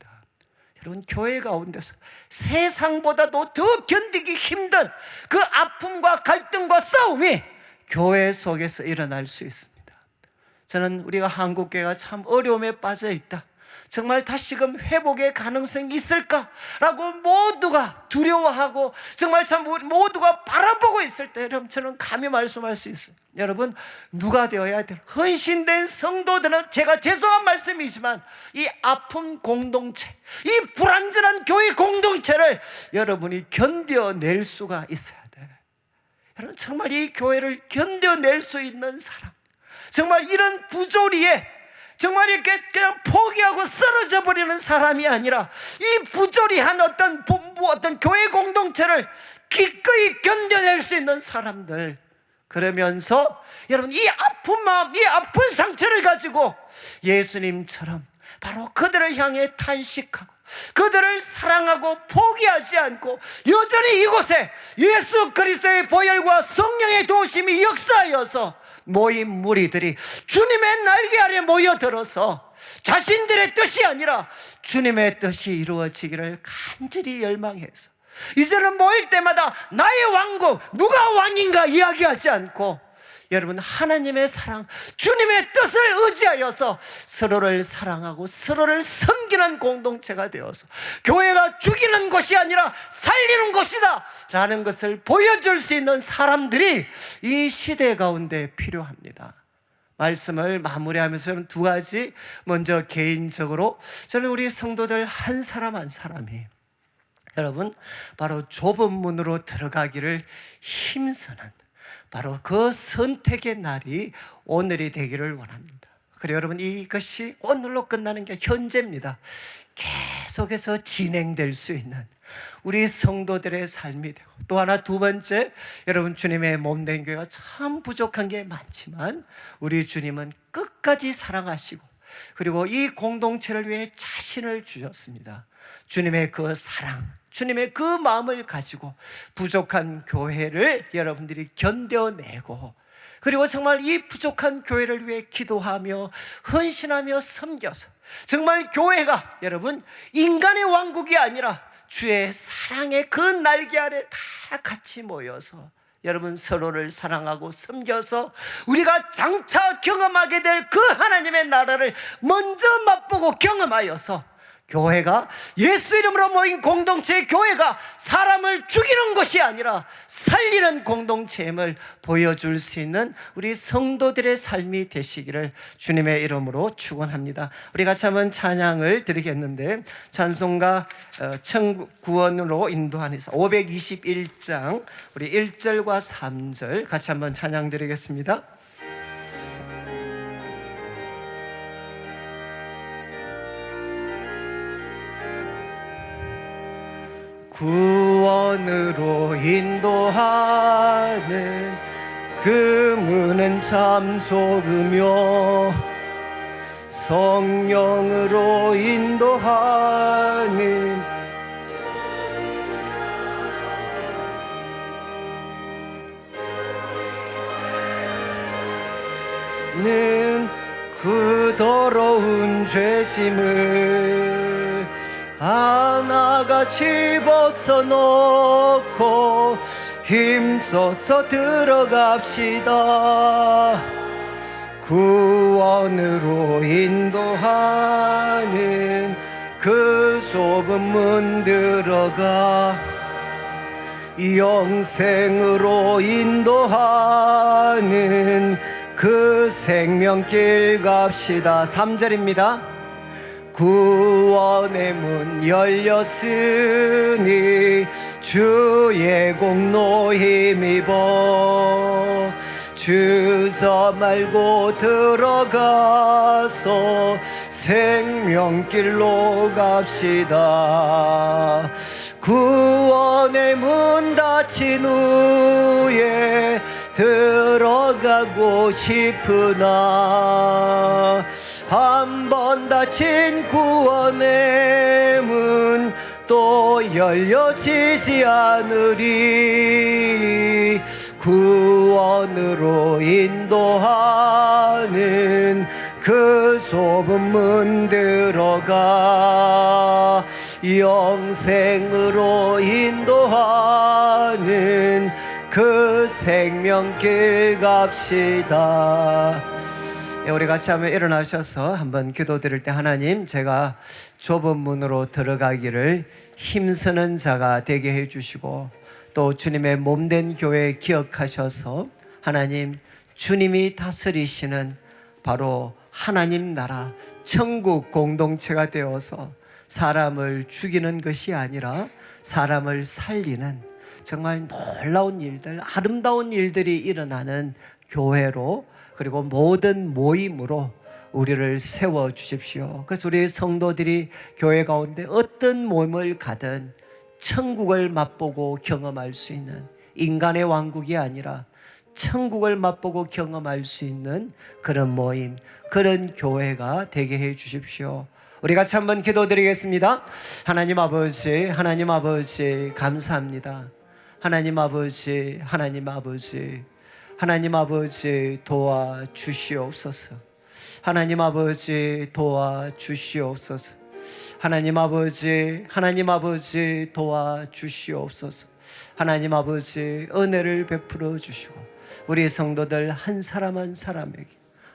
여러분, 교회 가운데서 세상보다도 더 견디기 힘든 그 아픔과 갈등과 싸움이 교회 속에서 일어날 수 있습니다. 저는 우리가 한국교회가 참 어려움에 빠져 있다, 정말 다시금 회복의 가능성이 있을까라고 모두가 두려워하고 정말 참 모두가 바라보고 있을 때 여러분, 저는 감히 말씀할 수 있어요. 여러분, 누가 되어야 돼요? 헌신된 성도들은, 제가 죄송한 말씀이지만 이 아픈 공동체, 이 불완전한 교회 공동체를 여러분이 견뎌낼 수가 있어야 돼요. 여러분, 정말 이 교회를 견뎌낼 수 있는 사람, 정말 이런 부조리에 정말 이렇게 그냥 포기하고 쓰러져 버리는 사람이 아니라 이 부조리한 어떤 교회 공동체를 기꺼이 견뎌낼 수 있는 사람들, 그러면서 여러분, 이 아픈 마음, 이 아픈 상처를 가지고 예수님처럼 바로 그들을 향해 탄식하고 그들을 사랑하고 포기하지 않고 여전히 이곳에 예수 그리스도의 보혈과 성령의 도우심이 역사하여서 모인 무리들이 주님의 날개 아래 모여들어서 자신들의 뜻이 아니라 주님의 뜻이 이루어지기를 간절히 열망해서 이제는 모일 때마다 나의 왕국, 누가 왕인가 이야기하지 않고 여러분, 하나님의 사랑, 주님의 뜻을 의지하여서 서로를 사랑하고 서로를 섬기는 공동체가 되어서 교회가 죽이는 것이 아니라 살리는 것이다 라는 것을 보여줄 수 있는 사람들이 이 시대 가운데 필요합니다. 말씀을 마무리하면서 저는 두 가지, 먼저 개인적으로 저는 우리 성도들 한 사람 한 사람이 여러분 바로 좁은 문으로 들어가기를 힘쓰는 바로 그 선택의 날이 오늘이 되기를 원합니다. 그리고 여러분, 이것이 오늘로 끝나는 게 현재입니다. 계속해서 진행될 수 있는 우리 성도들의 삶이 되고, 또 하나, 두 번째, 여러분, 주님의 몸된 교회가 참 부족한 게 많지만 우리 주님은 끝까지 사랑하시고 그리고 이 공동체를 위해 자신을 주셨습니다. 주님의 그 사랑, 주님의 그 마음을 가지고 부족한 교회를 여러분들이 견뎌내고 그리고 정말 이 부족한 교회를 위해 기도하며 헌신하며 섬겨서 정말 교회가 여러분 인간의 왕국이 아니라 주의 사랑의 그 날개 아래 다 같이 모여서 여러분 서로를 사랑하고 섬겨서 우리가 장차 경험하게 될 그 하나님의 나라를 먼저 맛보고 경험하여서 교회가 예수 이름으로 모인 공동체의 교회가 사람을 죽이는 것이 아니라 살리는 공동체임을 보여줄 수 있는 우리 성도들의 삶이 되시기를 주님의 이름으로 축원합니다. 우리 같이 한번 찬양을 드리겠는데, 찬송가 천구원으로 인도하면서 521장 우리 1절과 3절 같이 한번 찬양 드리겠습니다. 구원으로 인도하는 그 문은 참 좁으며 성령으로 인도하는 그 더러운 죄짐을 하나같이 벗어놓고 힘써서 들어갑시다. 구원으로 인도하는 그 좁은 문 들어가 영생으로 인도하는 그 생명길 갑시다. 3절입니다. 구원의 문 열렸으니 주의 공로 힘입어 주저 말고 들어가서 생명길로 갑시다. 구원의 문 닫힌 후에 들어가고 싶으나 한 번 닫힌 구원의 문 또 열려지지 않으리. 구원으로 인도하는 그 좁은 문 들어가 영생으로 인도하는 그 생명길 갑시다. 우리 같이 한번 일어나셔서 한번 기도드릴 때, 하나님, 제가 좁은 문으로 들어가기를 힘쓰는 자가 되게 해주시고, 또 주님의 몸된 교회 기억하셔서 하나님, 주님이 다스리시는 바로 하나님 나라 천국 공동체가 되어서 사람을 죽이는 것이 아니라 사람을 살리는 정말 놀라운 일들, 아름다운 일들이 일어나는 교회로, 그리고 모든 모임으로 우리를 세워 주십시오. 그래서 우리 성도들이 교회 가운데 어떤 모임을 가든 천국을 맛보고 경험할 수 있는, 인간의 왕국이 아니라 천국을 맛보고 경험할 수 있는 그런 모임, 그런 교회가 되게 해 주십시오. 우리 같이 한번 기도드리겠습니다. 하나님 아버지, 하나님 아버지, 감사합니다. 하나님 아버지, 하나님 아버지, 하나님 아버지, 도와주시옵소서. 하나님 아버지, 도와주시옵소서. 하나님 아버지, 하나님 아버지, 도와주시옵소서. 하나님 아버지, 은혜를 베풀어 주시고 우리 성도들 한 사람 한 사람에게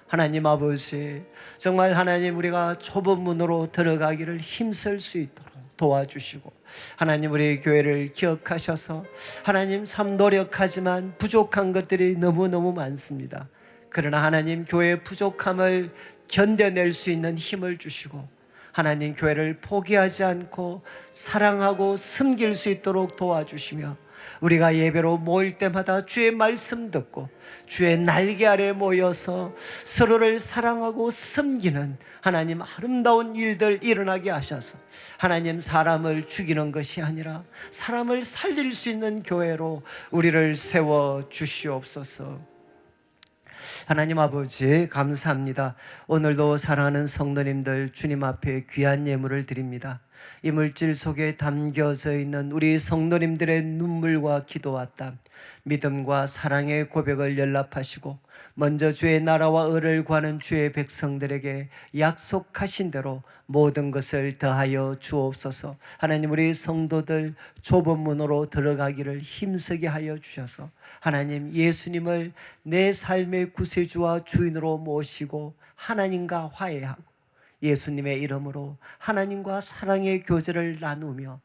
하나님 아버지, 정말 하나님, 우리가 좁은 문으로 들어가기를 힘쓸 수 있도록 도와주시고, 하나님, 우리 교회를 기억하셔서 하나님, 참 노력하지만 부족한 것들이 너무너무 많습니다. 그러나 하나님, 교회의 부족함을 견뎌낼 수 있는 힘을 주시고, 하나님, 교회를 포기하지 않고 사랑하고 섬길 수 있도록 도와주시며, 우리가 예배로 모일 때마다 주의 말씀 듣고 주의 날개 아래 모여서 서로를 사랑하고 섬기는 하나님, 아름다운 일들 일어나게 하셔서 하나님, 사람을 죽이는 것이 아니라 사람을 살릴 수 있는 교회로 우리를 세워 주시옵소서. 하나님 아버지, 감사합니다. 오늘도 사랑하는 성도님들 주님 앞에 귀한 예물을 드립니다. 이 물질 속에 담겨져 있는 우리 성도님들의 눈물과 기도와 땀, 믿음과 사랑의 고백을 연락하시고 먼저 주의 나라와 의를 구하는 주의 백성들에게 약속하신 대로 모든 것을 더하여 주옵소서. 하나님, 우리 성도들 좁은 문으로 들어가기를 힘쓰게 하여 주셔서 하나님, 예수님을 내 삶의 구세주와 주인으로 모시고 하나님과 화해하고 예수님의 이름으로 하나님과 사랑의 교제를 나누며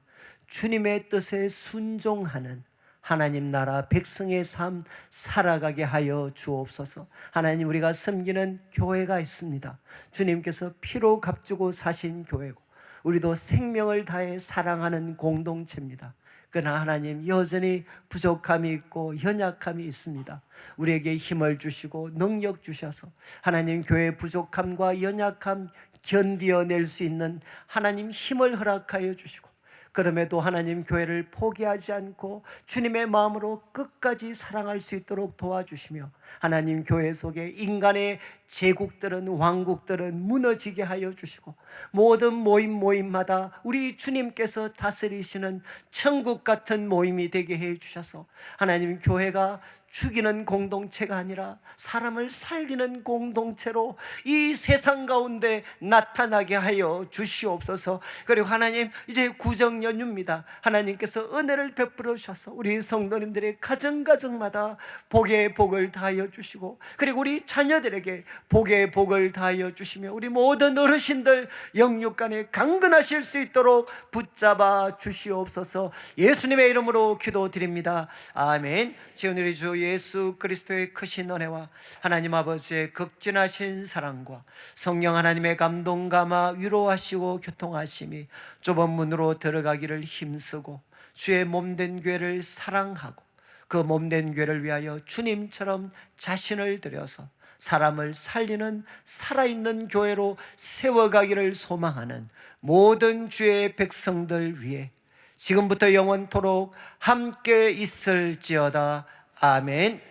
주님의 뜻에 순종하는 하나님 나라 백성의 삶 살아가게 하여 주옵소서. 하나님, 우리가 섬기는 교회가 있습니다. 주님께서 피로 값주고 사신 교회고 우리도 생명을 다해 사랑하는 공동체입니다. 그러나 하나님, 여전히 부족함이 있고 연약함이 있습니다. 우리에게 힘을 주시고 능력 주셔서 하나님, 교회의 부족함과 연약함 견디어낼 수 있는 하나님 힘을 허락하여 주시고, 그럼에도 하나님, 교회를 포기하지 않고 주님의 마음으로 끝까지 사랑할 수 있도록 도와주시며, 하나님, 교회 속에 인간의 제국들은, 왕국들은 무너지게 하여 주시고 모든 모임마다 우리 주님께서 다스리시는 천국 같은 모임이 되게 해 주셔서 하나님, 교회가 죽이는 공동체가 아니라 사람을 살리는 공동체로 이 세상 가운데 나타나게 하여 주시옵소서. 그리고 하나님, 이제 구정연휴입니다. 하나님께서 은혜를 베풀어 주셔서 우리 성도님들의 가정마다 복의 복을 다하여 주시고, 그리고 우리 자녀들에게 복의 복을 다하여 주시며, 우리 모든 어르신들 영육간에 강건하실 수 있도록 붙잡아 주시옵소서. 예수님의 이름으로 기도드립니다. 아멘. 지금 우리 주 예수 그리스도의 크신 은혜와 하나님 아버지의 극진하신 사랑과 성령 하나님의 감동 감화 위로하시고 교통하심이 좁은 문으로 들어가기를 힘쓰고 주의 몸된 교회를 사랑하고 그 몸된 교회를 위하여 주님처럼 자신을 들여서 사람을 살리는 살아있는 교회로 세워가기를 소망하는 모든 주의 백성들 위해 지금부터 영원토록 함께 있을지어다. 아멘.